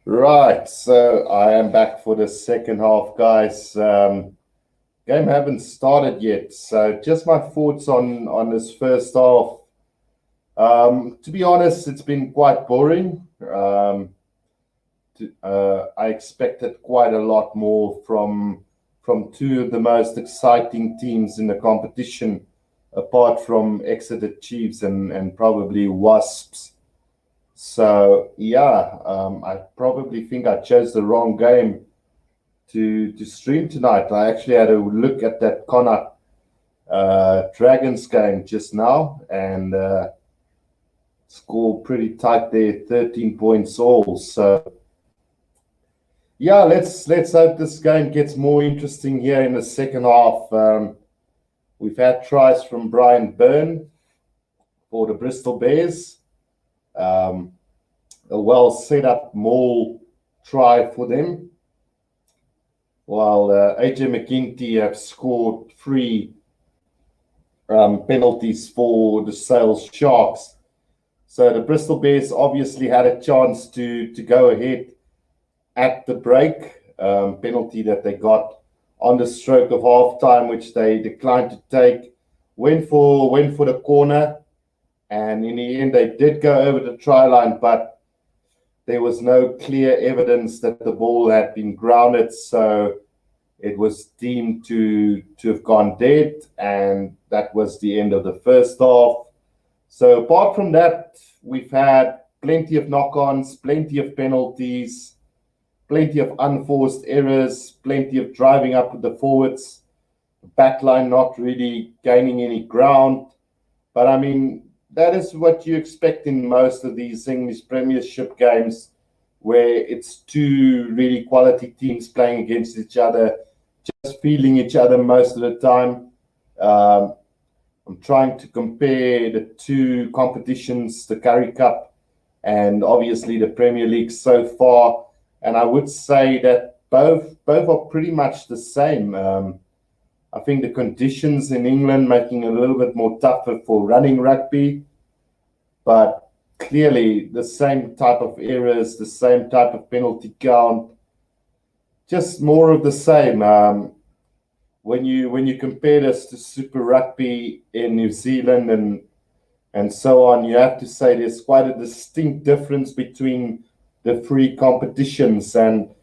Right, so I am back for the second half, guys. Game haven't started yet, so just my thoughts on this first half. To be honest, it's been quite boring. I expected quite a lot more from two of the most exciting teams in the competition, apart from Exeter Chiefs and probably Wasps. So yeah, I probably think I chose the wrong game to stream tonight. I actually had a look at that Connacht Dragons game just now, and score pretty tight there, 13 points all. So yeah, let's hope this game gets more interesting here in the second half. We've had tries from Brian Byrne for the Bristol Bears. Um, a well set up maul try for them, while AJ McGinty have scored three penalties for the Sales Sharks. So the Bristol Bears obviously had a chance to go ahead at the break. Penalty that they got on the stroke of half time, which they declined to take. Went for the corner, and in the end they did go over the try line, but there was no clear evidence that the ball had been grounded, so it was deemed to have gone dead, and that was the end of the first half. So apart from that, we've had plenty of knock-ons, plenty of penalties, plenty of unforced errors, plenty of driving up with the forwards, the backline not really gaining any ground. But I mean, that is what you expect in most of these English Premiership games, where it's two really quality teams playing against each other, just feeling each other most of the time. I'm trying to compare the two competitions, the Currie Cup and obviously the Premier League so far, and I would say that both are pretty much the same. I think the conditions in England making it a little bit more tougher for running rugby, but clearly the same type of errors, the same type of penalty count, just more of the same. When you compare this to Super Rugby in New Zealand and so on, you have to say there's quite a distinct difference between the three competitions. And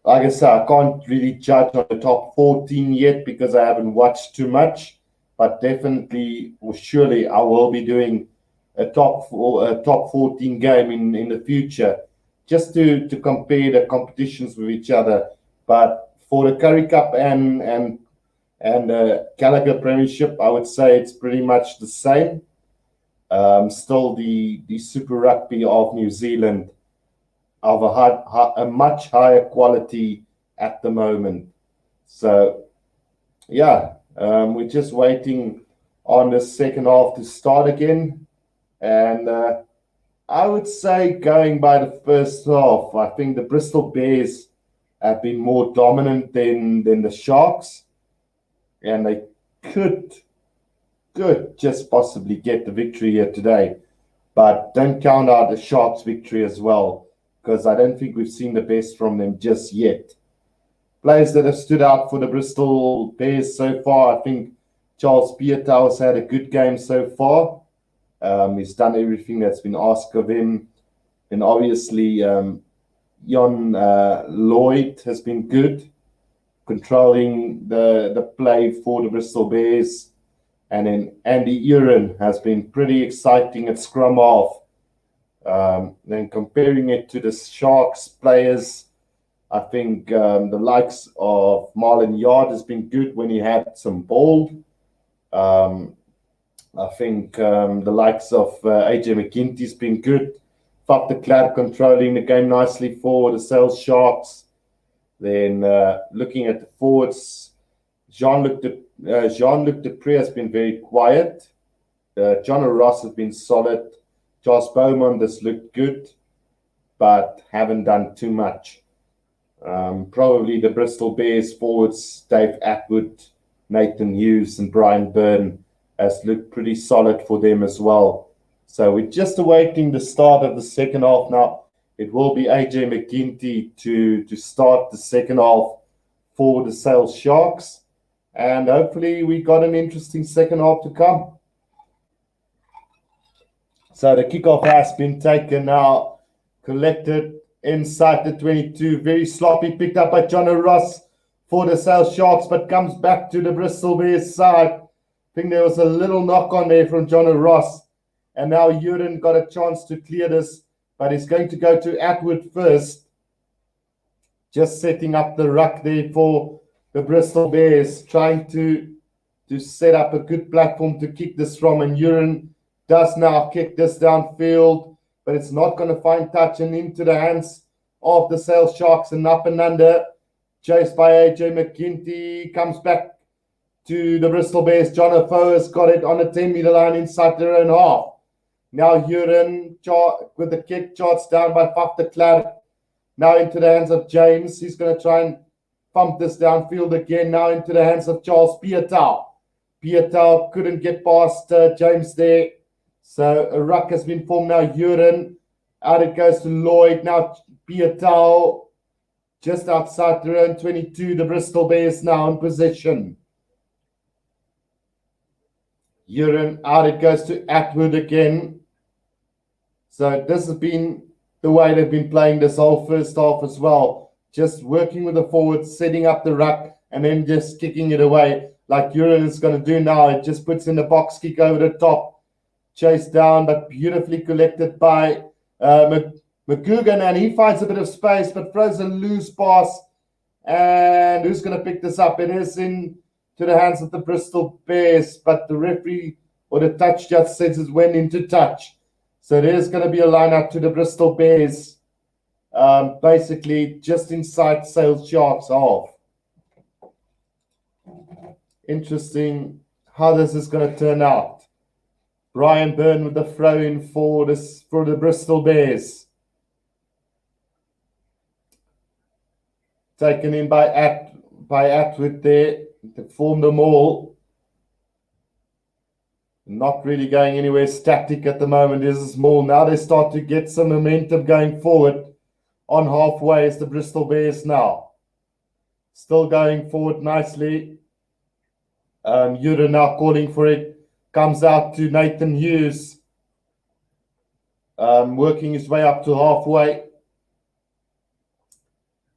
like I said, I can't really judge on the top 14 yet because I haven't watched too much, but definitely or surely I will be doing a top 14 game in the future just to compare the competitions with each other. But for the Currie Cup and Gallagher Premiership, I would say it's pretty much the same. Still, the Super Rugby of New Zealand of a much higher quality at the moment. So, yeah, we're just waiting on the second half to start again. And I would say, going by the first half, I think the Bristol Bears have been more dominant than the Sharks, and they could just possibly get the victory here today. But don't count out the Sharks' victory as well, because I don't think we've seen the best from them just yet. Players that have stood out for the Bristol Bears so far, I think Charles Pietau's had a good game so far. He's done everything that's been asked of him. And obviously, Jon Lloyd has been good, controlling the play for the Bristol Bears. And then Andy Uren has been pretty exciting at scrum half. Then comparing it to the Sharks players, I think the likes of Marlon Yard has been good when he had some ball. I think the likes of AJ McGinty's been good. Faf de Klerk controlling the game nicely for the Sales Sharks. Then looking at the forwards, Jean-Luc Dupree has been very quiet. John Ross has been solid. Josh Bowman has looked good, but haven't done too much. Probably the Bristol Bears forwards, Dave Atwood, Nathan Hughes, and Brian Byrne has looked pretty solid for them as well. So we're just awaiting the start of the second half now. it will be AJ McGinty to start the second half for the Sale Sharks. And hopefully we got an interesting second half to come. So the kickoff has been taken now, collected inside the 22. Very sloppy, picked up by John Ross for the Sale Sharks, but comes back to the Bristol Bears side. I think there was a little knock on there from John Ross. And now Uren got a chance to clear this, but he's going to go to Atwood first. Just setting up the ruck there for the Bristol Bears, trying to set up a good platform to kick this from. And Uren does now kick this downfield, but it's not going to find touch and into the hands of the Sale Sharks and up and under. Chased by AJ McGinty, comes back to the Bristol Bears. John O'Foe has got it on the 10-meter line inside their own half. Now Uren with the kick, charged down by Faf de Klerk. Now into the hands of James. He's going to try and pump this downfield again. Now into the hands of Charles Pietau. Pietau couldn't get past James there. So a ruck has been formed now. Uren, out it goes to Lloyd. Now Pietau just outside their own 22. The Bristol Bears now in possession. Uren, out it goes to Atwood again. So this has been the way they've been playing this whole first half as well. Just working with the forwards, setting up the ruck, and then just kicking it away like Uren is going to do now. It just puts in the box kick over the top. Chased down, but beautifully collected by McGugan, and he finds a bit of space, but throws a loose pass. And who's going to pick this up? It is in to the hands of the Bristol Bears, but the referee or the touch just says it went into touch. So there's going to be a line out to the Bristol Bears, basically just inside Sale Sharks half. Interesting how this is going to turn out. Brian Byrne with the throw in for the Bristol Bears. Taken in by Atwood there to form the maul. Not really going anywhere static at the moment. This is maul. Now they start to get some momentum going forward on halfway as the Bristol Bears now. Still going forward nicely. Uren now calling for it. Comes out to Nathan Hughes. Working his way up to halfway.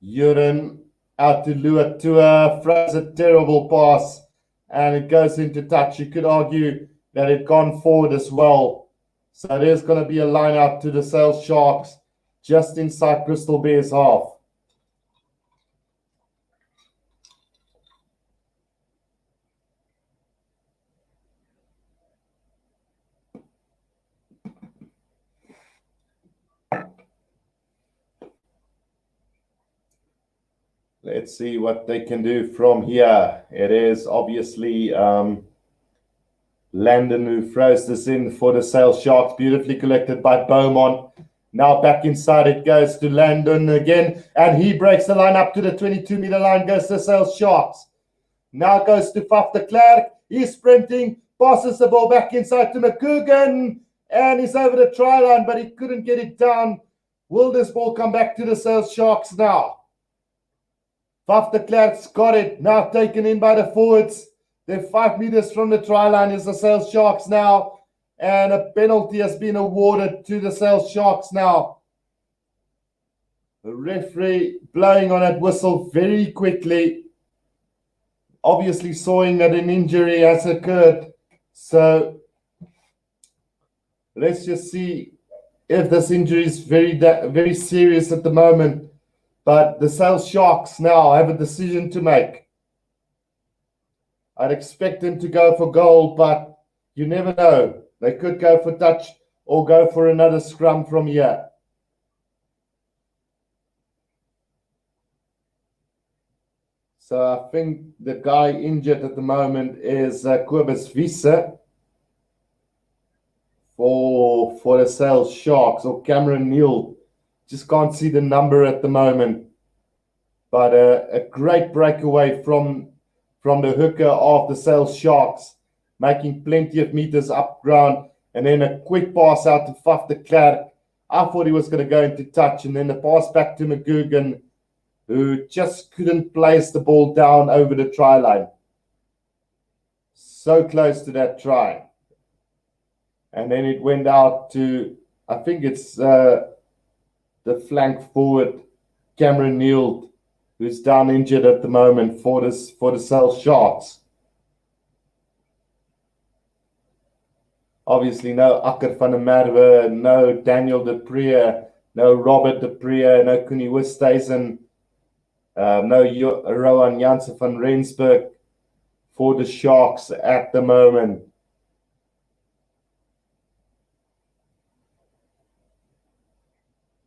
Uren out to Luatua. Throws a terrible pass. And it goes into touch. You could argue that it gone forward as well. So there's going to be a line out to the Sale Sharks just inside Bristol Bears half. Let's see what they can do from here. It is obviously Landon who throws this in for the Sale Sharks. Beautifully collected by Beaumont. Now back inside it goes to Landon again. And he breaks the line up to the 22-meter line. Goes to Sale Sharks. Now goes to Faf de Klerk. He's sprinting. Passes the ball back inside to McGugan. And he's over the try line, but he couldn't get it down. Will this ball come back to the Sale Sharks now? Faf de Klerk's got it. Now taken in by the forwards. They're 5 meters from the try line is the Sale Sharks now. And a penalty has been awarded to the Sale Sharks now. The referee blowing on that whistle very quickly. Obviously sawing that an injury has occurred. So let's just see if this injury is very serious at the moment. But the Sale Sharks now have a decision to make. I'd expect them to go for goal, but you never know. They could go for touch or go for another scrum from here. So I think the guy injured at the moment is Kobus Wiese for the Sale Sharks, or Cameron Neal. Just can't see the number at the moment. But a great breakaway from the hooker of the Sale Sharks, making plenty of meters up ground. And then a quick pass out to Faf de Klerk, I thought he was going to go into touch, and then the pass back to McGugan, who just couldn't place the ball down over the try line. So close to that try. And then it went out to, I think it's the flank forward, Cameron Neal, who's down injured at the moment for the Sale Sharks. Obviously, no Akker van der Merwe, no Daniel de Preer, no Robert de Preer, no Koenie Westhuizen, no Rowan Jansen van Rensburg for the Sharks at the moment.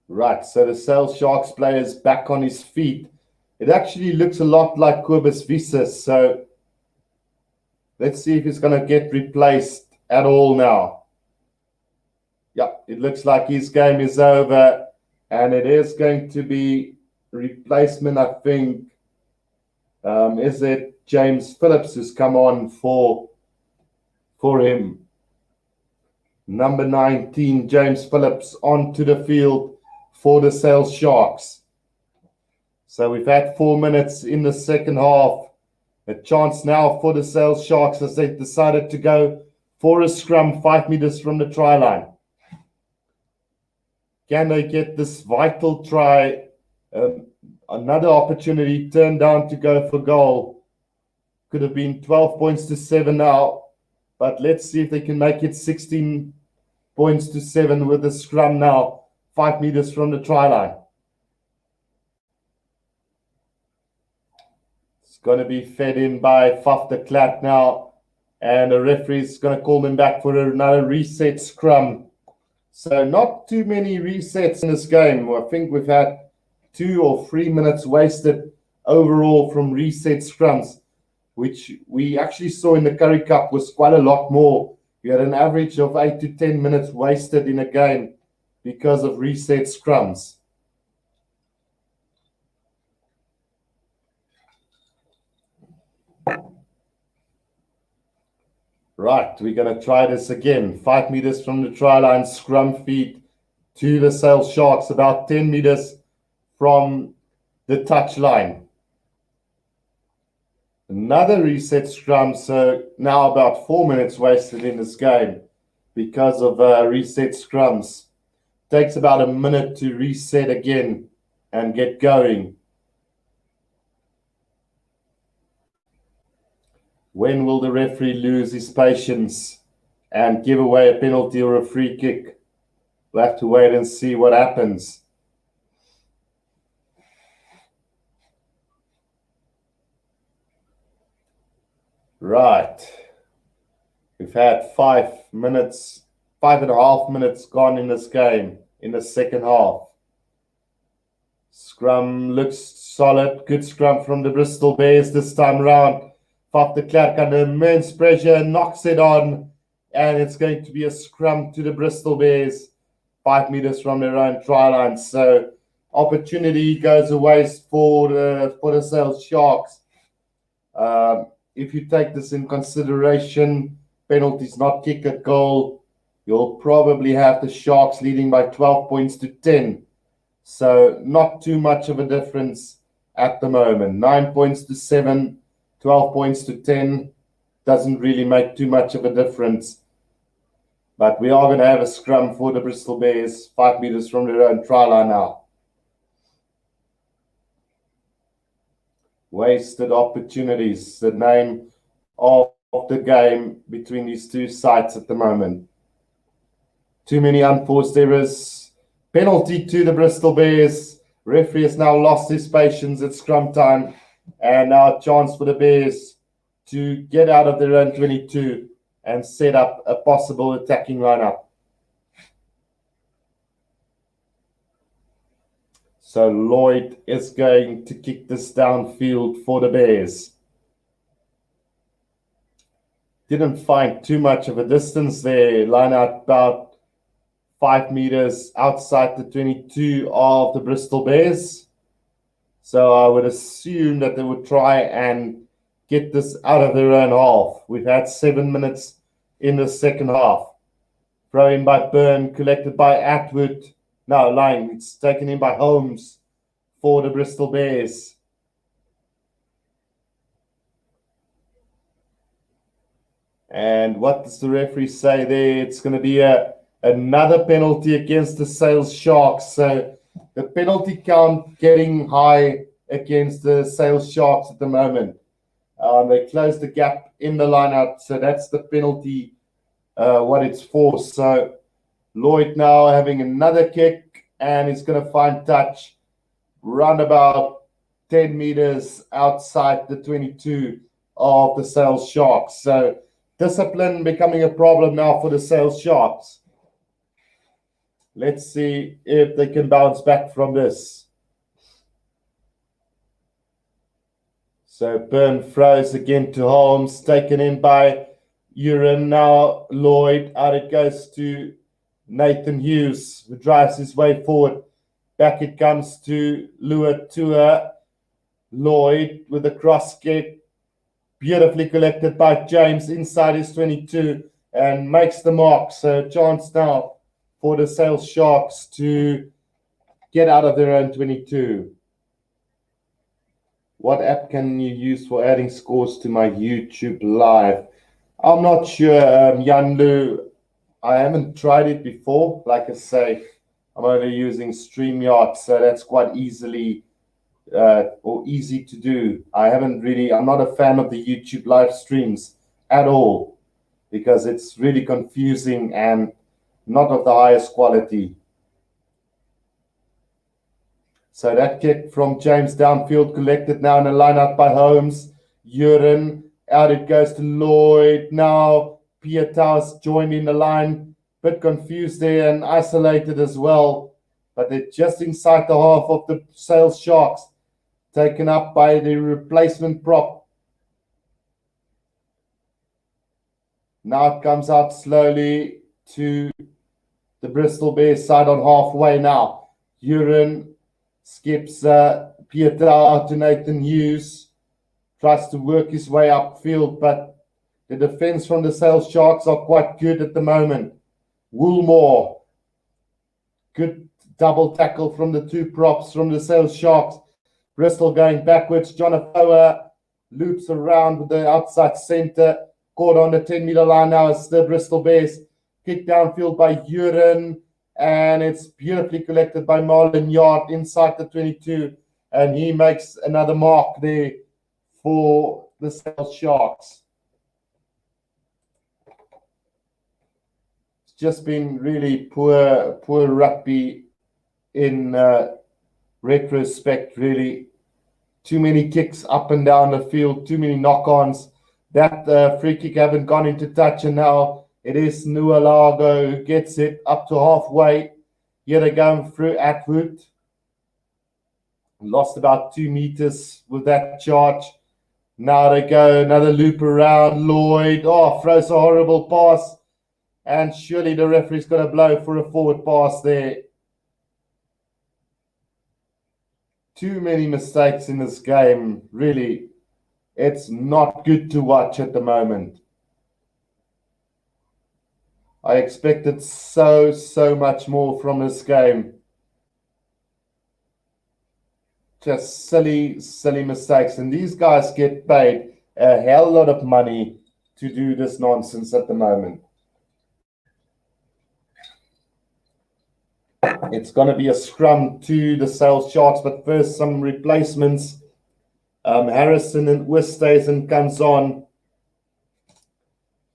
Right, so the Sale Sharks player is back on his feet. It actually looks a lot like Kobus Visser, so let's see if he's going to get replaced at all now. Yeah, it looks like his game is over, and it is going to be replacement, I think. Is it James Phillips who's come on for him? Number 19, James Phillips, onto the field for the Sale Sharks. So we've had 4 minutes in the second half. A chance now for the Sale Sharks as they've decided to go for a scrum 5 meters from the try line. Can they get this vital try? Another opportunity turned down to go for goal. Could have been 12 points to 7 now, but let's see if they can make it 16 points to 7 with the scrum now, 5 meters from the try line. It's going to be fed in by Faf de Klerk now, and the referee's going to call them back for another reset scrum. So not too many resets in this game. I think we've had 2 or 3 minutes wasted overall from reset scrums, which we actually saw in the Currie Cup was quite a lot more. We had an average of 8 to 10 minutes wasted in a game because of reset scrums. Right, we're going to try this again. 5 meters from the try line, scrum feed to the Sale Sharks, about 10 meters from the touch line. Another reset scrum, so now about 4 minutes wasted in this game because of reset scrums. Takes about a minute to reset again and get going. When will the referee lose his patience and give away a penalty or a free kick? We'll have to wait and see what happens. Right. We've had 5 minutes, 5.5 minutes gone in this game in the second half. Scrum looks solid. Good scrum from the Bristol Bears this time round. Faf de Klerk under immense pressure, knocks it on, and it's going to be a scrum to the Bristol Bears, 5 meters from their own try line. So opportunity goes away for the Sale Sharks. If you take this in consideration, penalties not kick at goal, you'll probably have the Sharks leading by 12 points to 10. So not too much of a difference at the moment. 9 points to 7. 12 points to 10 doesn't really make too much of a difference. But we are going to have a scrum for the Bristol Bears, 5 meters from their own try line now. Wasted opportunities, the name of the game between these two sides at the moment. Too many unforced errors. Penalty to the Bristol Bears. Referee has now lost his patience at scrum time. And now a chance for the Bears to get out of their own 22 and set up a possible attacking lineup. So Lloyd is going to kick this downfield for the Bears. Didn't find too much of a distance there. Line out about 5 meters outside the 22 of the Bristol Bears. So I would assume that they would try and get this out of their own half. We've had 7 minutes in the second half. Throw in by Byrne, collected by Atwood. No, lying. It's taken in by Holmes for the Bristol Bears. And what does the referee say there? It's going to be another penalty against the Sales Sharks. So the penalty count getting high against the Sales Sharks at the moment. They closed the gap in the lineup, so that's the penalty, what it's for. So Lloyd now having another kick, and he's going to find touch, run about 10 meters outside the 22 of the Sales Sharks. So discipline becoming a problem now for the Sales Sharks. Let's see if they can bounce back from this. So Byrne throws again to Holmes, taken in by Uren. Now Lloyd, out it goes to Nathan Hughes, who drives his way forward. Back it comes to Luatua. Lloyd with a cross kick, beautifully collected by James inside his 22 and makes the mark. So chance now for the Sales Sharks to get out of their own 22. What app can you use for adding scores to my YouTube live? I'm not sure, Yanlu. I haven't tried it before. Like I say, I'm only using StreamYard, so that's quite easy to do. I'm not a fan of the YouTube live streams at all because it's really confusing and not of the highest quality. So that kick from James downfield collected now in a lineup by Holmes. Uren, out it goes to Lloyd. Now Pieta's joined in the line. Bit confused there and isolated as well. But they're just inside the half of the Sales Sharks. Taken up by the replacement prop. Now it comes out slowly to the Bristol Bears side on halfway now. Uren skips Pieta out to Nathan Hughes. Tries to work his way upfield, but the defense from the Sales Sharks are quite good at the moment. Woolmore. Good double tackle from the two props from the Sales Sharks. Bristol going backwards. Jonafoa loops around with the outside center. Caught on the 10-meter line now as the Bristol Bears. Kicked downfield by Uren. And it's beautifully collected by Marlon Yard inside the 22. And he makes another mark there for the Sales Sharks. It's just been really poor rugby in retrospect, really. Too many kicks up and down the field, too many knock-ons. That free kick haven't gone into touch, and now it is Nualago who gets it up to halfway. Here they're going through Atwood. Lost about 2 meters with that charge. Now they go another loop around. Lloyd, throws a horrible pass. And surely the referee's going to blow for a forward pass there. Too many mistakes in this game. Really, it's not good to watch at the moment. I expected so much more from this game. Just silly mistakes. And these guys get paid a hell lot of money to do this nonsense at the moment. It's going to be a scrum to the Sales Sharks, but first some replacements. Harrison and Westhuizen comes on.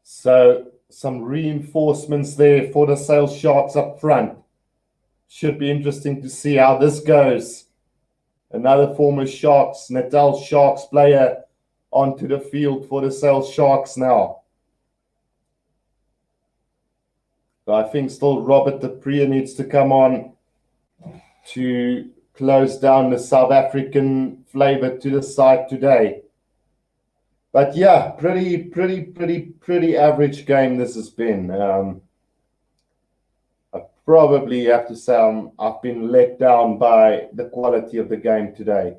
So some reinforcements there for the Sales Sharks up front. Should be interesting to see how this goes. Another former Sharks, Natal Sharks player onto the field for the Sales Sharks now. But I think still Robert de Prier needs to come on to close down the South African flavor to the side today. But yeah, pretty average game this has been. I probably have to say I've been let down by the quality of the game today.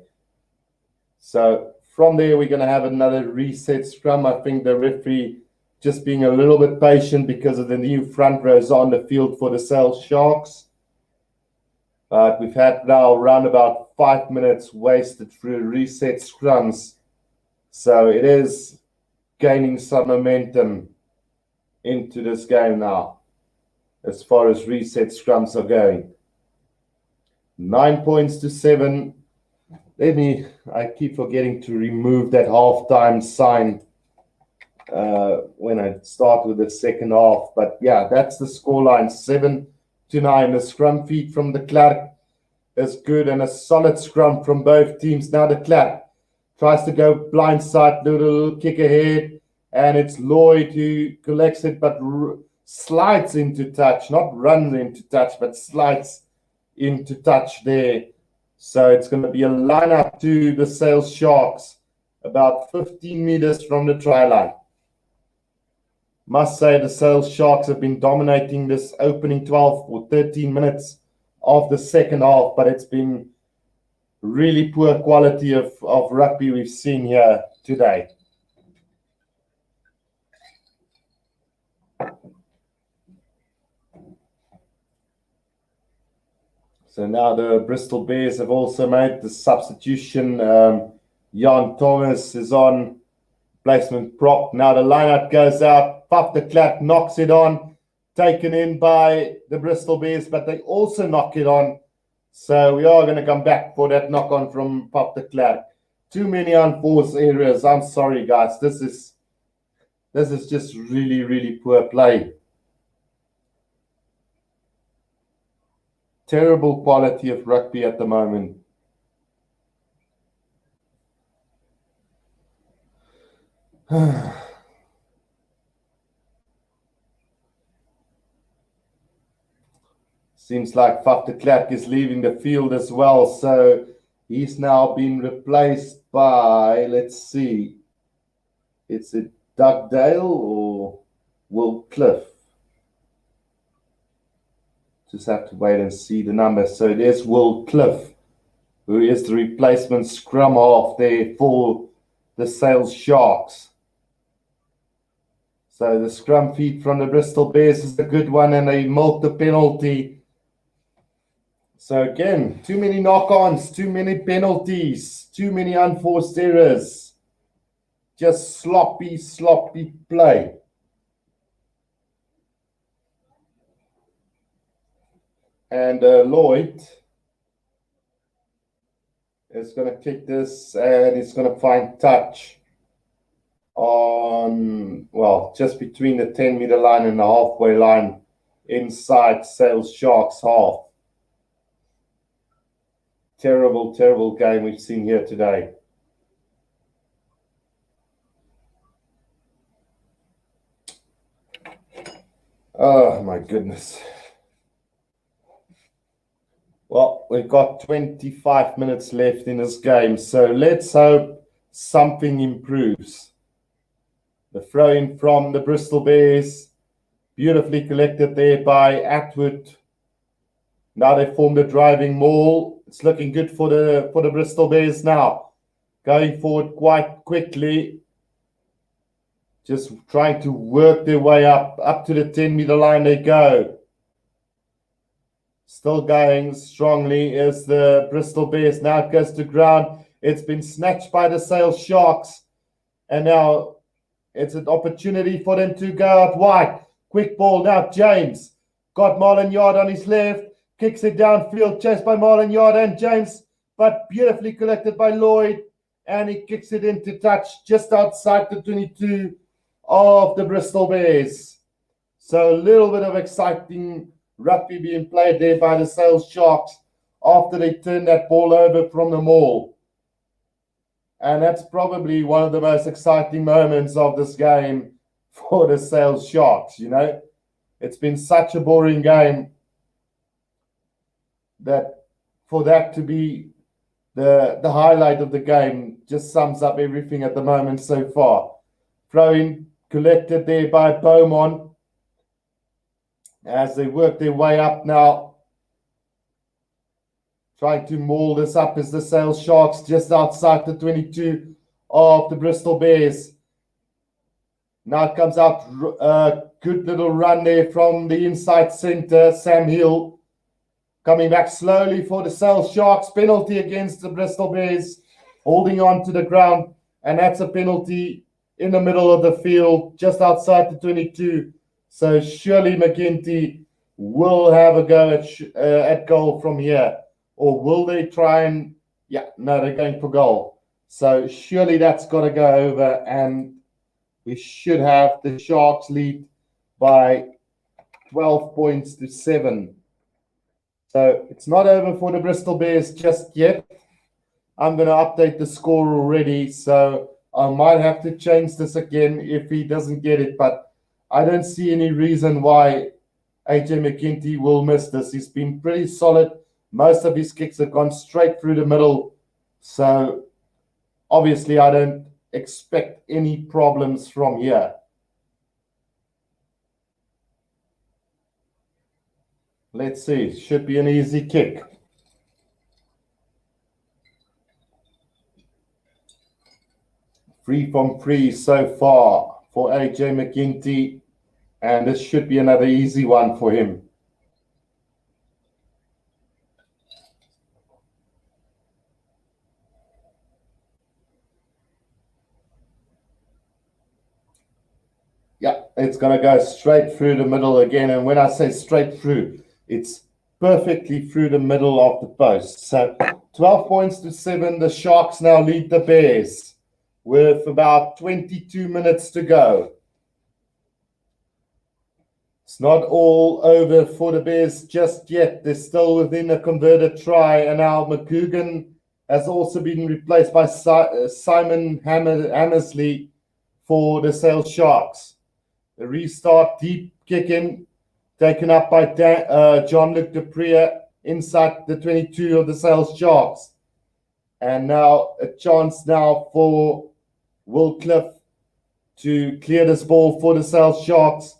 So from there, we're going to have another reset scrum. I think the referee just being a little bit patient because of the new front rows on the field for the Sales Sharks. But we've had now around about 5 minutes wasted through reset scrums. So it is gaining some momentum into this game now, as far as reset scrums are going. 9 points to 7. I keep forgetting to remove that halftime sign when I start with the second half. But yeah, that's the scoreline, 7-9. The scrum feed from de Klerk is good, and a solid scrum from both teams. Now de Klerk tries to go blindside, do a little kick ahead, and it's Lloyd who collects it, but slides into touch, not runs into touch, but slides into touch there. So it's going to be a line up to the Sales Sharks, about 15 meters from the try line. Must say the Sales Sharks have been dominating this opening 12 or 13 minutes of the second half, but it's been really poor quality of rugby we've seen here today. So now the Bristol Bears have also made the substitution. Jan Thomas is on placement prop. Now the lineup goes out. Pap de Klerk knocks it on. Taken in by the Bristol Bears, but they also knock it on. So we are going to come back for that knock on from Pap de Klerk. Too many unforced areas. I'm sorry, guys. This is just really, really poor play. Terrible quality of rugby at the moment. Seems like Pap de Klerk is leaving the field as well, so he's now been replaced by, let's see, it's a Doug Dale or Will Cliff. Just have to wait and see the numbers. So there's Will Cliff, who is the replacement scrum half there for the Sales Sharks. So the scrum feed from the Bristol Bears is a good one, and they milk the penalty. So again, too many knock-ons, too many penalties, too many unforced errors. Just sloppy play. And Lloyd is going to kick this, and he's going to find touch on, well, just between the 10-meter line and the halfway line inside Sales Sharks half. Terrible game we've seen here today. Oh, my goodness. Well, we've got 25 minutes left in this game, so let's hope something improves. The throw-in from the Bristol Bears, beautifully collected there by Atwood. Now they formed a driving maul. It's looking good for the Bristol Bears now. Going forward quite quickly. Just trying to work their way up to the 10-meter line they go. Still going strongly is the Bristol Bears. Now it goes to ground. It's been snatched by the Sales Sharks. And now it's an opportunity for them to go out wide. Quick ball now. James got Marlon Yard on his left. Kicks it downfield. Chased by Marlon Yard and James. But beautifully collected by Lloyd. And he kicks it into touch just outside the 22 of the Bristol Bears. So a little bit of exciting rugby being played there by the Sales Sharks after they turned that ball over from the maul. And that's probably one of the most exciting moments of this game for the Sales Sharks, you know. It's been such a boring game that for that to be the highlight of the game just sums up everything at the moment so far. Throw-in collected there by Beaumont. As they work their way up now, trying to maul this up as the Sales Sharks just outside the 22 of the Bristol Bears. Now it comes out a good little run there from the inside centre, Sam Hill. Coming back slowly for the Sale Sharks. Penalty against the Bristol Bears. Holding on to the ground. And that's a penalty in the middle of the field, just outside the 22. So surely McGinty will have a go at goal from here. Or will they try and... Yeah, no, they're going for goal. So surely that's got to go over. And we should have the Sharks lead by 12 points to 7. So it's not over for the Bristol Bears just yet. I'm going to update the score already, so I might have to change this again if he doesn't get it, but I don't see any reason why AJ McGinty will miss this. He's been pretty solid. Most of his kicks have gone straight through the middle, so obviously I don't expect any problems from here. Let's see. Should be an easy kick. Free from free so far for AJ McGinty. And this should be another easy one for him. Yeah, it's going to go straight through the middle again. And when I say straight through, it's perfectly through the middle of the post. So 12 points to 7. The Sharks now lead the Bears with about 22 minutes to go. It's not all over for the Bears just yet. They're still within a converted try. And now McGugan has also been replaced by Simon Hammersley for the Sale Sharks. The restart, deep kick in, taken up by Jean-Luc Dupree inside the 22 of the Sale Sharks. And now a chance now for Will Cliff to clear this ball for the Sale Sharks.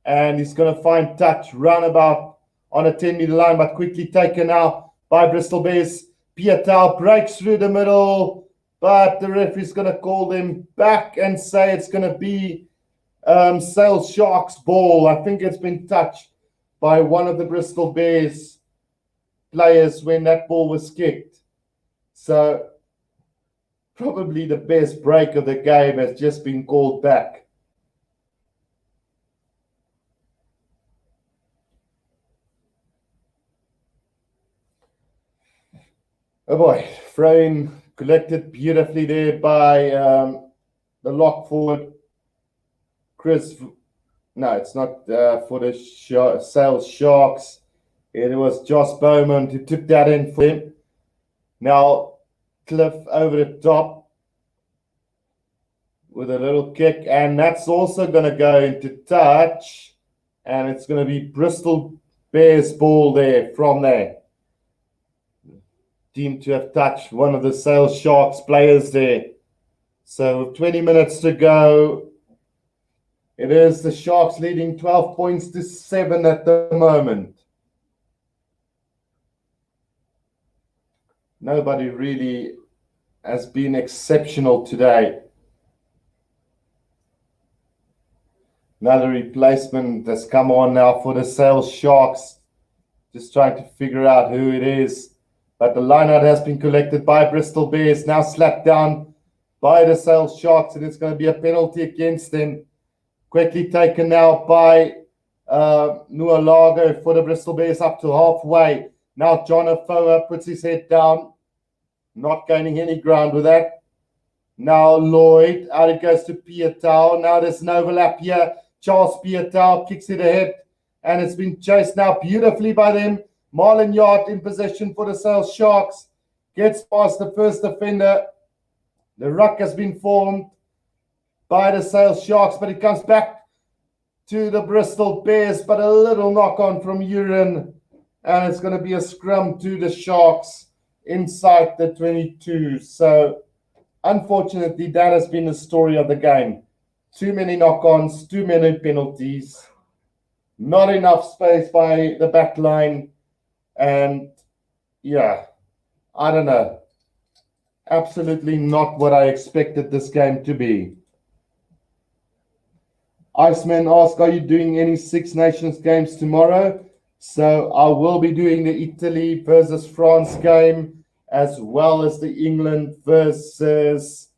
And he's going to find touch, roundabout on a 10-meter line, but quickly taken now by Bristol Bears. Pietau breaks through the middle, but the referee's going to call them back and say it's going to be Sale Sharks ball. I think it's been touched by one of the Bristol Bears players when that ball was kicked. So probably the best break of the game has just been called back. Oh boy, frame collected beautifully there by the lock forward, Chris. No, it's not for the Sale Sharks. It was Josh Bowman who took that in for him. Now, Cliff over the top with a little kick, and that's also going to go into touch, and it's going to be Bristol Bears ball there from there. Team to have touched one of the Sale Sharks players there. So with 20 minutes to go, it is the Sharks leading 12 points to 7 at the moment. Nobody really has been exceptional today. Another replacement has come on now for the Sale Sharks. Just trying to figure out who it is. But the lineout has been collected by Bristol Bears, now slapped down by the Sale Sharks, and it's going to be a penalty against them. Quickly taken now by Nualago for the Bristol Bears up to halfway. Now John Afoa puts his head down, not gaining any ground with that. Now Lloyd, out it goes to Pietau. Now there's an overlap here. Charles Pietau kicks it ahead, and it's been chased now beautifully by them. Marlon Yard in possession for the Sale Sharks. Gets past the first defender. The ruck has been formed by the Sale Sharks, but it comes back to the Bristol Bears, but a little knock on from Uren, and it's going to be a scrum to the Sharks inside the 22. So unfortunately, that has been the story of the game. Too many knock-ons, too many penalties, not enough space by the back line. And yeah, I don't know. Absolutely not what I expected this game to be. Iceman asks, are you doing any Six Nations games tomorrow? So I will be doing the Italy versus France game, as well as the England versus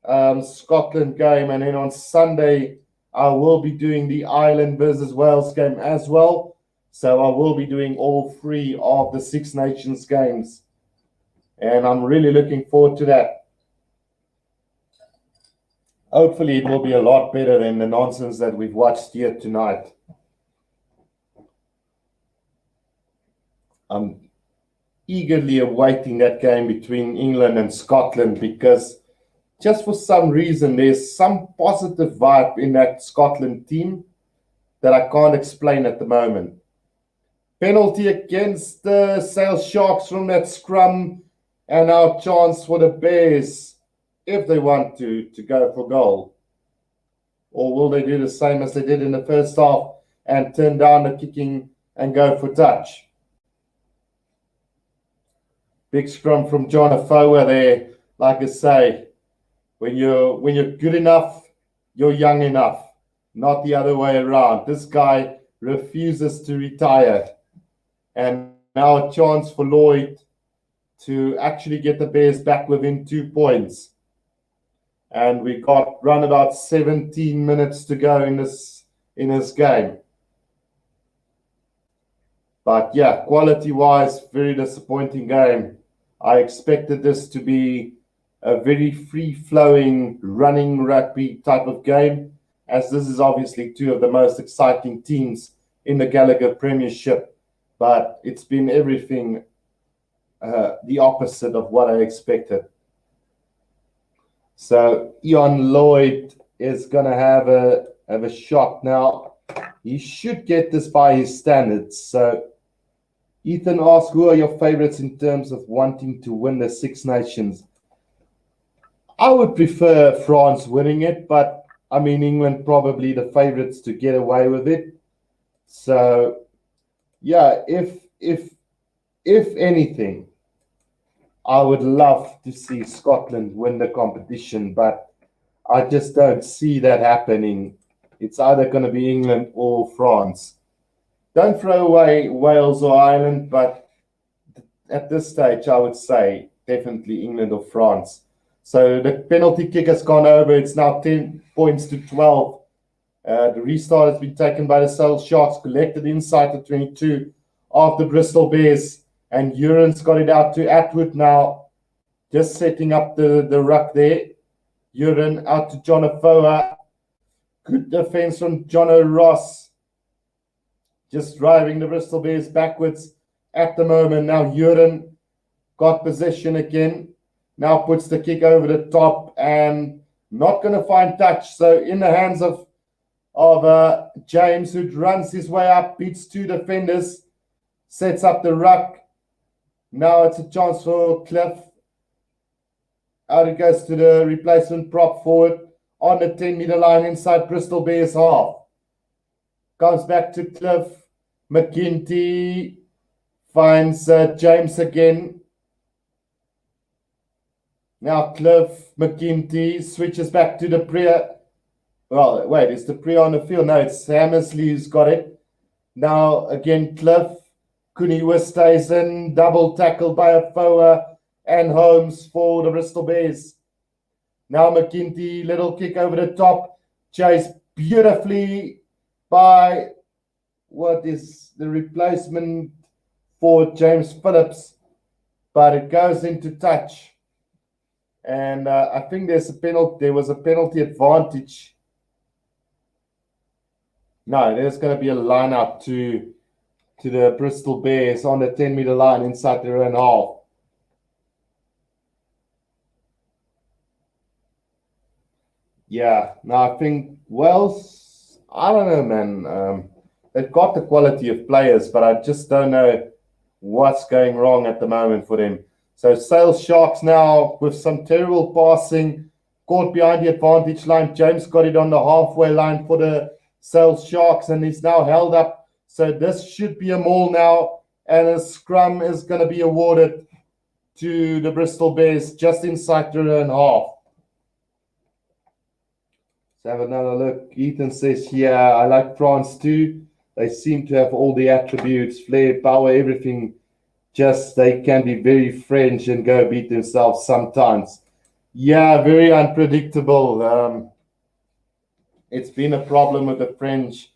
Scotland game. And then on Sunday, I will be doing the Ireland versus Wales game as well. So I will be doing all three of the Six Nations games. And I'm really looking forward to that. Hopefully, it will be a lot better than the nonsense that we've watched here tonight. I'm eagerly awaiting that game between England and Scotland because just for some reason, there's some positive vibe in that Scotland team that I can't explain at the moment. Penalty against the Sale Sharks from that scrum, and our chance for the Bears, if they want to go for goal. Or will they do the same as they did in the first half and turn down the kicking and go for touch? Big scrum from John Afoa there. Like I say, when you're good enough, you're young enough, not the other way around. This guy refuses to retire. And now a chance for Lloyd to actually get the Bears back within 2 points. And we got run about 17 minutes to go in this game. But yeah, quality-wise, very disappointing game. I expected this to be a very free-flowing, running rugby type of game, as this is obviously two of the most exciting teams in the Gallagher Premiership. But it's been everything the opposite of what I expected. So Ian Lloyd is going to have a shot now. He should get this by his standards. So Ethan asks, who are your favorites in terms of wanting to win the Six Nations? I would prefer France winning it, but I mean, England probably the favorites to get away with it. So yeah, if anything, I would love to see Scotland win the competition, but I just don't see that happening. It's either going to be England or France. Don't throw away Wales or Ireland, but at this stage, I would say definitely England or France. So the penalty kick has gone over. It's now 10 points to 12. The restart has been taken by the Sale Sharks, collected inside the 22 of the Bristol Bears. And Uren's got it out to Atwood now, just setting up the ruck there. Uren out to John Afoa. Good defense from Jono Ross. Just driving the Bristol Bears backwards at the moment. Now Uren got possession again. Now puts the kick over the top and not going to find touch. So in the hands of James, who runs his way up, beats two defenders, sets up the ruck. Now it's a chance for Cliff. Out it goes to the replacement prop forward on the 10-meter line inside Bristol Bears half. Comes back to Cliff. McGinty finds James again. Now Cliff, McGinty switches back to the Priya. Well, wait, is the Priya on the field? No, it's Hammersley who's got it. Now again, Cliff. Kuniwa stays in, double tackled by Afoa and Holmes for the Bristol Bears. Now McGinty, little kick over the top, chased beautifully by what is the replacement for James Phillips, but it goes into touch. And I think there's a penalty. There was a penalty advantage. No, there's going to be a line out to the Bristol Bears on the 10-meter line inside their own half. Yeah, now I think Wales, I don't know, man. They've got the quality of players, but I just don't know what's going wrong at the moment for them. So Sale Sharks now with some terrible passing, caught behind the advantage line. James got it on the halfway line for the Sale Sharks, and he's now held up. So this should be a maul now, and a scrum is going to be awarded to the Bristol Bears just inside their own half. Let's have another look. Ethan says, yeah, I like France too. They seem to have all the attributes, flair, power, everything. Just they can be very French and go beat themselves sometimes. Yeah, very unpredictable. It's been a problem with the French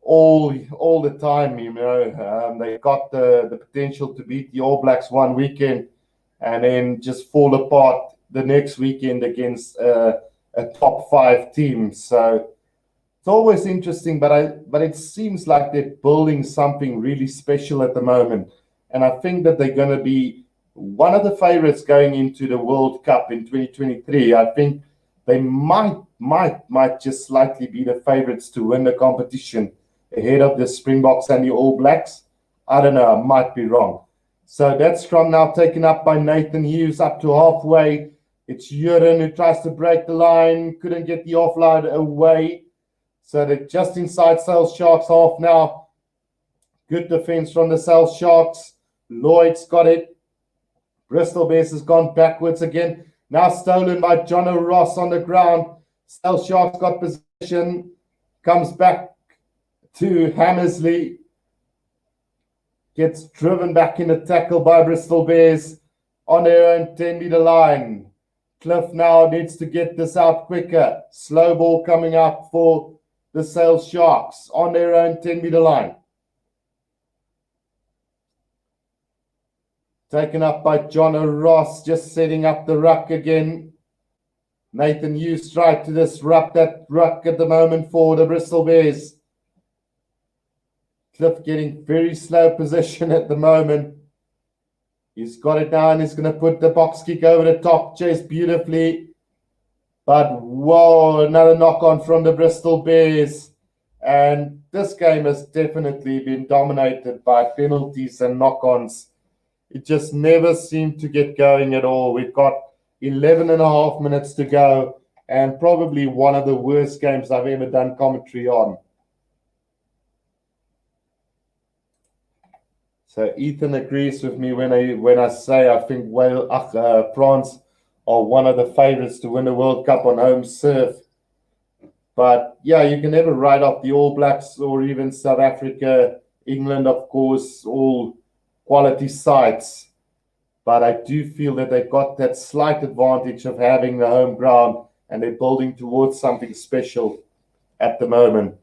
all the time. They got the potential to beat the All Blacks one weekend and then just fall apart the next weekend against a top 5 team. So it's always interesting, but it seems like they're building something really special at the moment, and I think that they're going to be one of the favorites going into the World Cup in 2023. I think they might just slightly be the favorites to win the competition ahead of the Springboks and the All Blacks. I don't know, I might be wrong. So that scrum now taken up by Nathan Hughes up to halfway. It's Juren who tries to break the line, couldn't get the offload away. So they're just inside Sales Sharks half now. Good defense from the Sales Sharks. Lloyd's got it. Bristol Bears has gone backwards again. Now stolen by John O'Ross on the ground. Sales Sharks got possession. Comes back to Hammersley. Gets driven back in the tackle by Bristol Bears on their own 10-meter line. Cliff now needs to get this out quicker. Slow ball coming up for the Sales Sharks on their own 10-meter line. Taken up by John O'Ross, just setting up the ruck again. Nathan Hughes tried to disrupt that ruck at the moment for the Bristol Bears. Cliff getting very slow position at the moment. He's got it now and he's going to put the box kick over the top, chased beautifully. But whoa, another knock on from the Bristol Bears. And this game has definitely been dominated by penalties and knock-ons. It just never seemed to get going at all. We've got 11 and a half minutes to go and probably one of the worst games I've ever done commentary on. So Ethan agrees with me when I say I think France are one of the favorites to win the World Cup on home turf. But yeah, you can never write off the All Blacks or even South Africa, England, of course, all quality sides. But I do feel that they've got that slight advantage of having the home ground and they're building towards something special at the moment.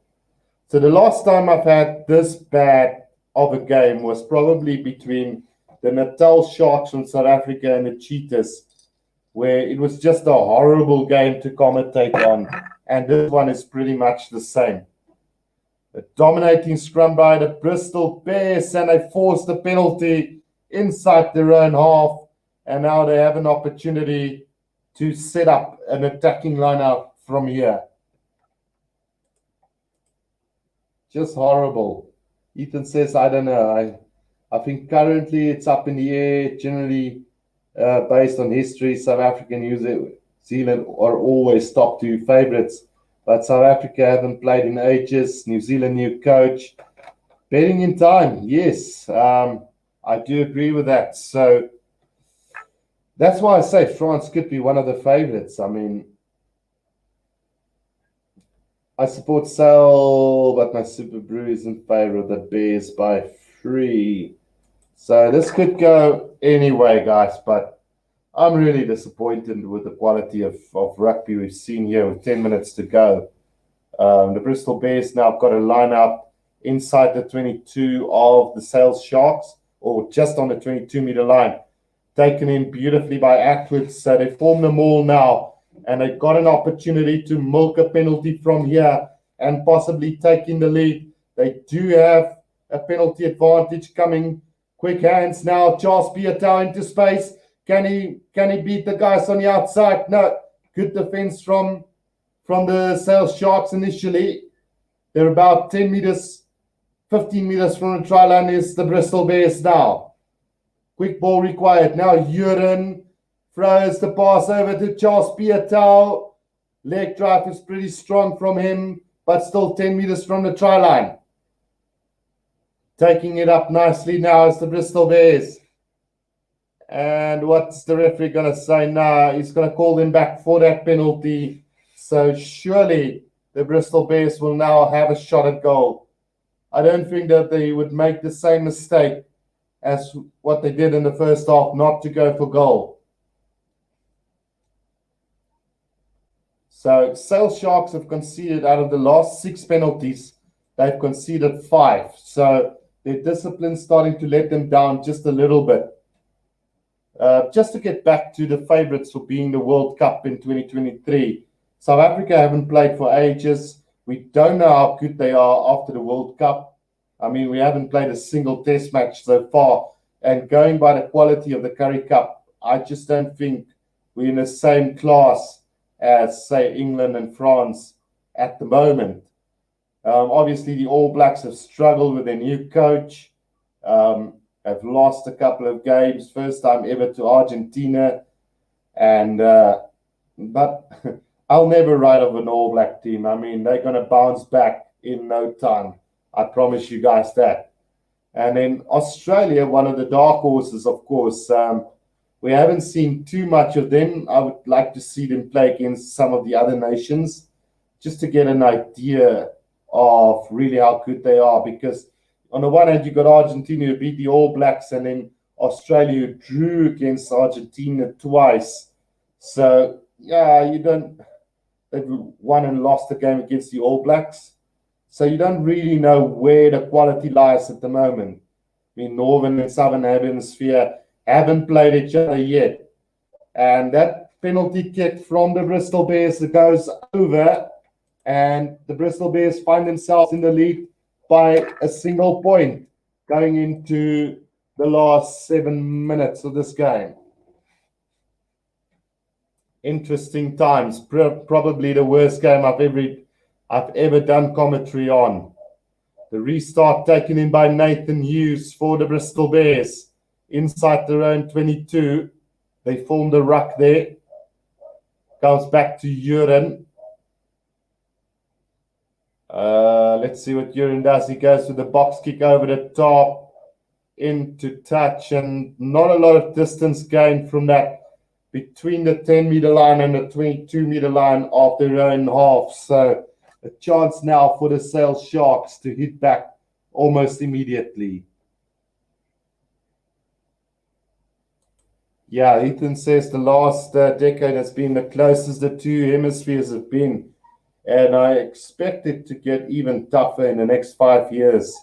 So the last time I've had this bad of a game was probably between the Natal Sharks from South Africa and the Cheetahs, where it was just a horrible game to commentate on. And this one is pretty much the same. A dominating scrum by the Bristol Bears, and they forced the penalty inside their own half. And now they have an opportunity to set up an attacking lineup from here. Just horrible. Ethan says, I don't know. I think currently it's up in the air. Generally, based on history, South Africa and New Zealand are always top 2 favorites. But South Africa haven't played in ages. New Zealand new coach. Betting in time, yes. I do agree with that. So that's why I say France could be one of the favorites. I mean, I support Sal, but my Super Brew is in favor of the Bears by 3. So this could go anyway, guys, but I'm really disappointed with the quality of rugby we've seen here with 10 minutes to go. The Bristol Bears now got a lineup inside the 22 of the Sales Sharks, or just on the 22-meter line, taken in beautifully by Atwood. So they form them all now, and they've got an opportunity to milk a penalty from here and possibly take in the lead. They do have a penalty advantage coming. Quick hands now. Charles Piatow into space. Can he beat the guys on the outside? No. Good defense from the Sales Sharks initially. They're about 10 meters, 15 meters from the try line is the Bristol Bears now. Quick ball required. Now Juren throws the pass over to Charles Piatow. Leg drive is pretty strong from him, but still 10 meters from the try line. Taking it up nicely now is the Bristol Bears. And what's the referee going to say now? He's going to call them back for that penalty. So surely the Bristol Bears will now have a shot at goal. I don't think that they would make the same mistake as what they did in the first half, not to go for goal. So Sale Sharks have conceded, out of the last 6 penalties, they've conceded 5. So their discipline's starting to let them down just a little bit. Just to get back to the favourites for being the World Cup in 2023, South Africa haven't played for ages. We don't know how good they are after the World Cup. I mean, we haven't played a single test match so far. And going by the quality of the Currie Cup, I just don't think we're in the same class as, say, England and France at the moment. Obviously, the All Blacks have struggled with their new coach. Have lost a couple of games, first time ever to Argentina. And but I'll never write off an All Black team. I mean, they're going to bounce back in no time. I promise you guys that. And then Australia, one of the dark horses, of course. We haven't seen too much of them. I would like to see them play against some of the other nations just to get an idea of really how good they are. Because on the one hand, you got Argentina who beat the All Blacks, and then Australia who drew against Argentina twice. So, yeah, they've won and lost the game against the All Blacks. So you don't really know where the quality lies at the moment. I mean, Northern and Southern Hemisphere haven't played each other yet. And that penalty kick from the Bristol Bears goes over, and the Bristol Bears find themselves in the lead by a single point going into the last 7 minutes of this game. Interesting times. Probably the worst game I've ever done commentary on. The restart taken in by Nathan Hughes for the Bristol Bears inside their own 22. They formed a ruck there. Comes back to Uren. Let's see what Uren does. He goes with the box kick over the top into touch, and not a lot of distance gained from that between the 10-meter line and the 22-meter line of their own half. So a chance now for the Sale Sharks to hit back almost immediately. Yeah, Ethan says the last decade has been the closest the two hemispheres have been. And I expect it to get even tougher in the next 5 years,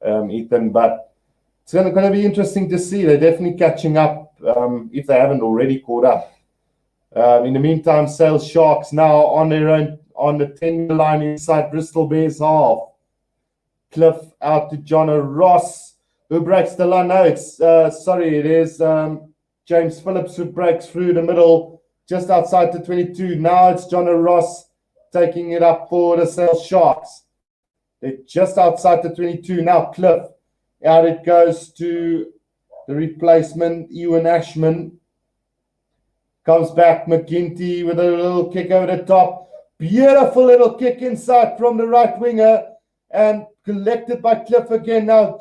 Ethan. But it's going to be interesting to see. They're definitely catching up if they haven't already caught up. In the meantime, Sale Sharks now on their own, on the 10-meter line inside Bristol Bears half. Cliff out to John Ross, who breaks the line. No, it is James Phillips who breaks through the middle just outside the 22. Now it's John Ross taking it up for the Sale Sharks. They're just outside the 22. Now Cliff. Out it goes to the replacement, Ewan Ashman. Comes back McGinty with a little kick over the top. Beautiful little kick inside from the right winger. And collected by Cliff again. Now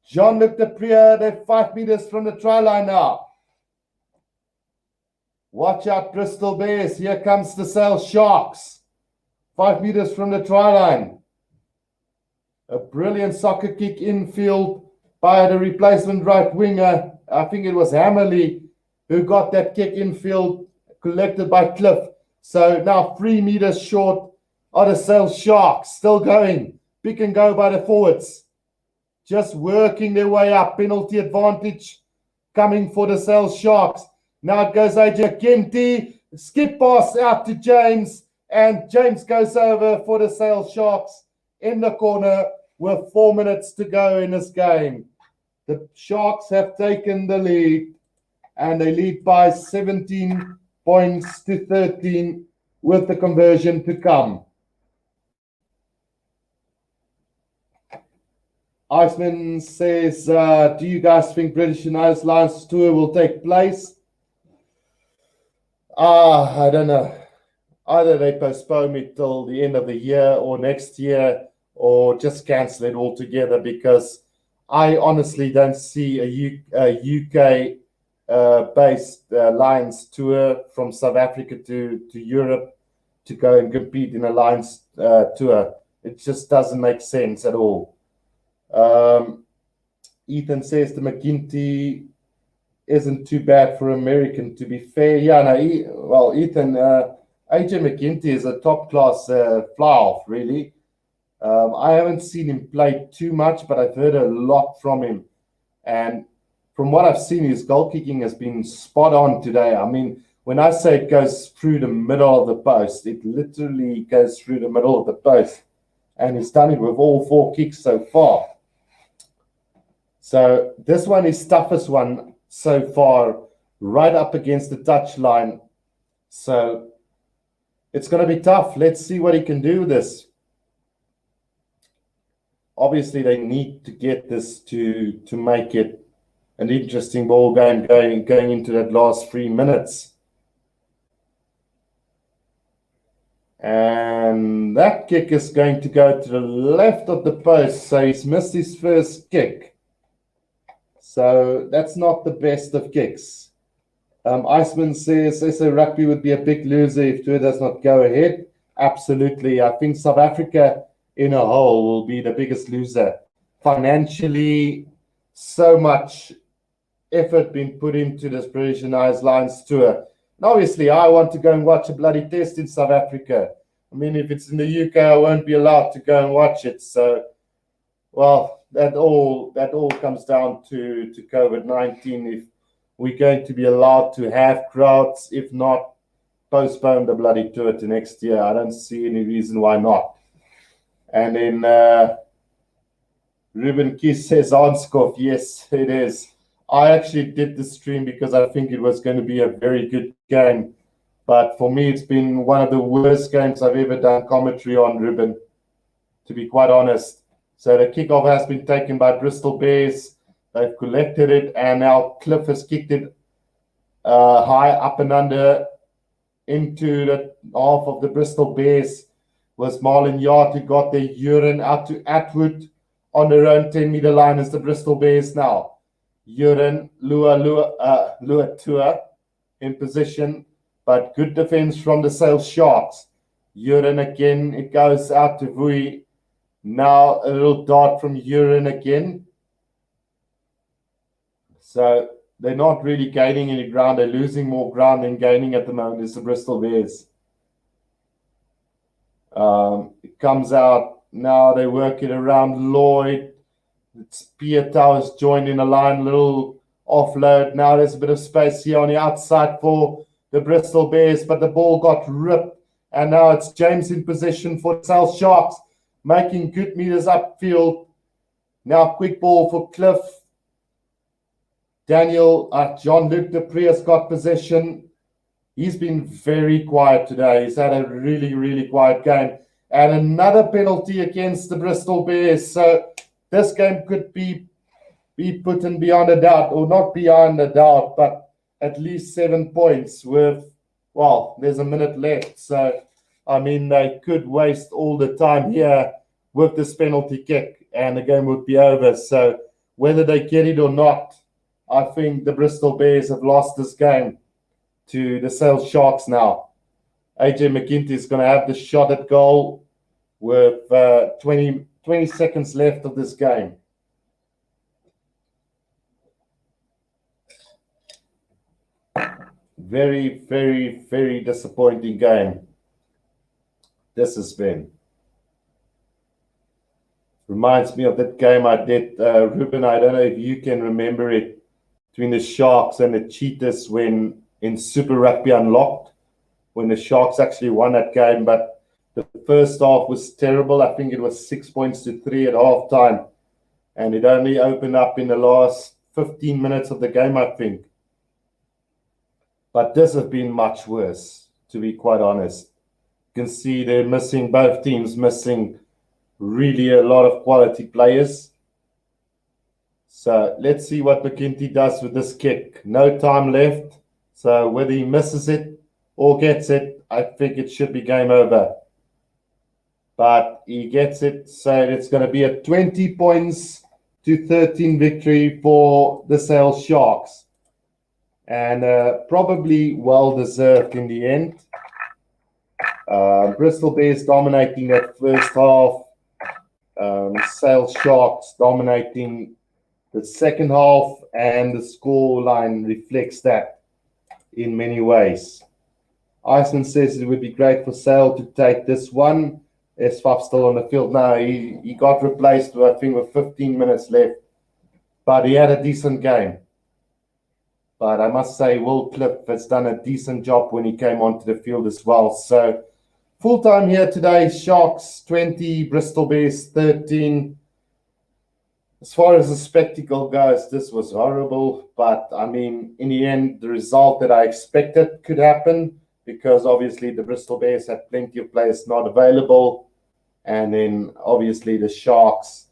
Jean-Luc Deprieux, they're 5 meters from the try line now. Watch out, Bristol Bears. Here comes the Sale Sharks. 5 meters from the try line. A brilliant soccer kick infield by the replacement right winger. I think it was Hammerly who got that kick infield, collected by Cliff. So now 3 meters short are the Sale Sharks. Still going. Pick and go by the forwards. Just working their way up. Penalty advantage coming for the Sale Sharks. Now it goes AJ McGinty. Skip pass out to James. And James goes over for the Sale Sharks in the corner with 4 minutes to go in this game. The Sharks have taken the lead, and they lead by 17 points to 13 with the conversion to come. Iceman says, do you guys think British United Lions tour will take place? I don't know. Either they postpone it till the end of the year or next year, or just cancel it altogether, because I honestly don't see a UK-based Lions tour from South Africa to Europe to go and compete in a Lions tour. It just doesn't make sense at all. Ethan says the McGinty isn't too bad for American, to be fair. Yeah, no, Ethan, AJ McGinty is a top-class fly-off, really. I haven't seen him play too much, but I've heard a lot from him. And from what I've seen, his goal kicking has been spot on today. I mean, when I say it goes through the middle of the post, it literally goes through the middle of the post. And he's done it with all 4 kicks so far. So this one is toughest one so far, right up against the touchline. So it's going to be tough. Let's see what he can do with this. Obviously, they need to get this to make it an interesting ball game going into that last 3 minutes. And that kick is going to go to the left of the post. So he's missed his first kick. So that's not the best of kicks. Iceman says SA Rugby would be a big loser if tour does not go ahead. Absolutely. I think South Africa in a whole will be the biggest loser. Financially, so much effort being put into this British and Isles Lions tour. And obviously, I want to go and watch a bloody test in South Africa. I mean, if it's in the UK, I won't be allowed to go and watch it. So, well, that all comes down to COVID-19. If we're going to be allowed to have crowds, if not, postpone the bloody tour to next year. I don't see any reason why not. And then Ruben Kiss says, Anskov, yes, it is. I actually did the stream because I think it was going to be a very good game. But for me, it's been one of the worst games I've ever done commentary on, Ruben, to be quite honest. So the kickoff has been taken by Bristol Bears. They've collected it, and now Cliff has kicked it high up and under into the half of the Bristol Bears. Was Marlon Yard who got their urine out to Atwood on their own 10-meter line as the Bristol Bears now. Urine, Lua Tour in position, but good defense from the Sale Sharks. Urine again, it goes out to Vui. Now a little dart from Urine again. So they're not really gaining any ground. They're losing more ground than gaining at the moment is the Bristol Bears. It comes out now. They work it around Lloyd. It's Pietau has joined in a line, little offload. Now there's a bit of space here on the outside for the Bristol Bears, but the ball got ripped. And now it's James in possession for South Sharks, making good meters upfield. Now quick ball for Cliff. Jean-Luc Dupree has got possession. He's been very quiet today. He's had a really, really quiet game. And another penalty against the Bristol Bears. So this game could be put in beyond a doubt, or not beyond a doubt, but at least 7 points with, well, there's a minute left. So, I mean, they could waste all the time here with this penalty kick and the game would be over. So whether they get it or not, I think the Bristol Bears have lost this game to the Sale Sharks now. AJ McGinty is going to have the shot at goal with 20 seconds left of this game. Very, very, very disappointing game. This has been. Reminds me of that game I did, Ruben. I don't know if you can remember it, between the Sharks and the Cheetahs when in Super Rugby Unlocked, when the Sharks actually won that game. But the first half was terrible. I think it was 6 points to 3 at halftime. And it only opened up in the last 15 minutes of the game, I think. But this has been much worse, to be quite honest. You can see they're missing, both teams missing really a lot of quality players. So let's see what McGinty does with this kick. No time left. So whether he misses it or gets it, I think it should be game over. But he gets it, so it's going to be a 20 points to 13 victory for the Sale Sharks. And probably well-deserved in the end. Bristol Bears dominating that first half. Sale Sharks dominating the second half, and the score line reflects that in many ways. Iceland says it would be great for Sale to take this one. S5 still on the field now. He got replaced, I think, with 15 minutes left. But he had a decent game. But I must say, Will Cliff has done a decent job when he came onto the field as well. So full time here today, Sharks 20, Bristol Bears 13. As far as the spectacle goes, this was horrible. But I mean, in the end, the result that I expected could happen, because obviously the Bristol Bears had plenty of players not available. And then obviously the Sharks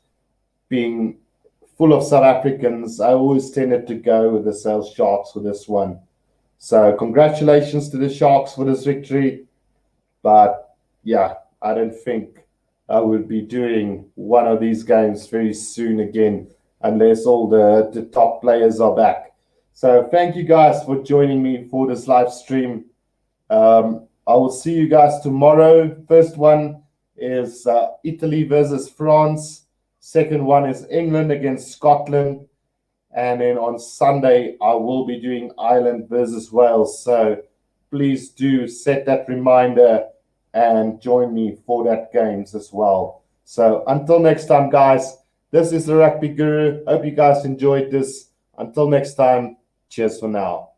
being full of South Africans, I always tended to go with the Sale Sharks for this one. So congratulations to the Sharks for this victory. But yeah, I don't think I will be doing one of these games very soon again, unless all the top players are back. So thank you guys for joining me for this live stream. I will see you guys tomorrow. First one is Italy versus France. Second one is England against Scotland. And then on Sunday, I will be doing Ireland versus Wales. So please do set that reminder and join me for that games as well. So until next time, guys, this is the Rugby Guru. Hope you guys enjoyed this. Until next time, cheers for now.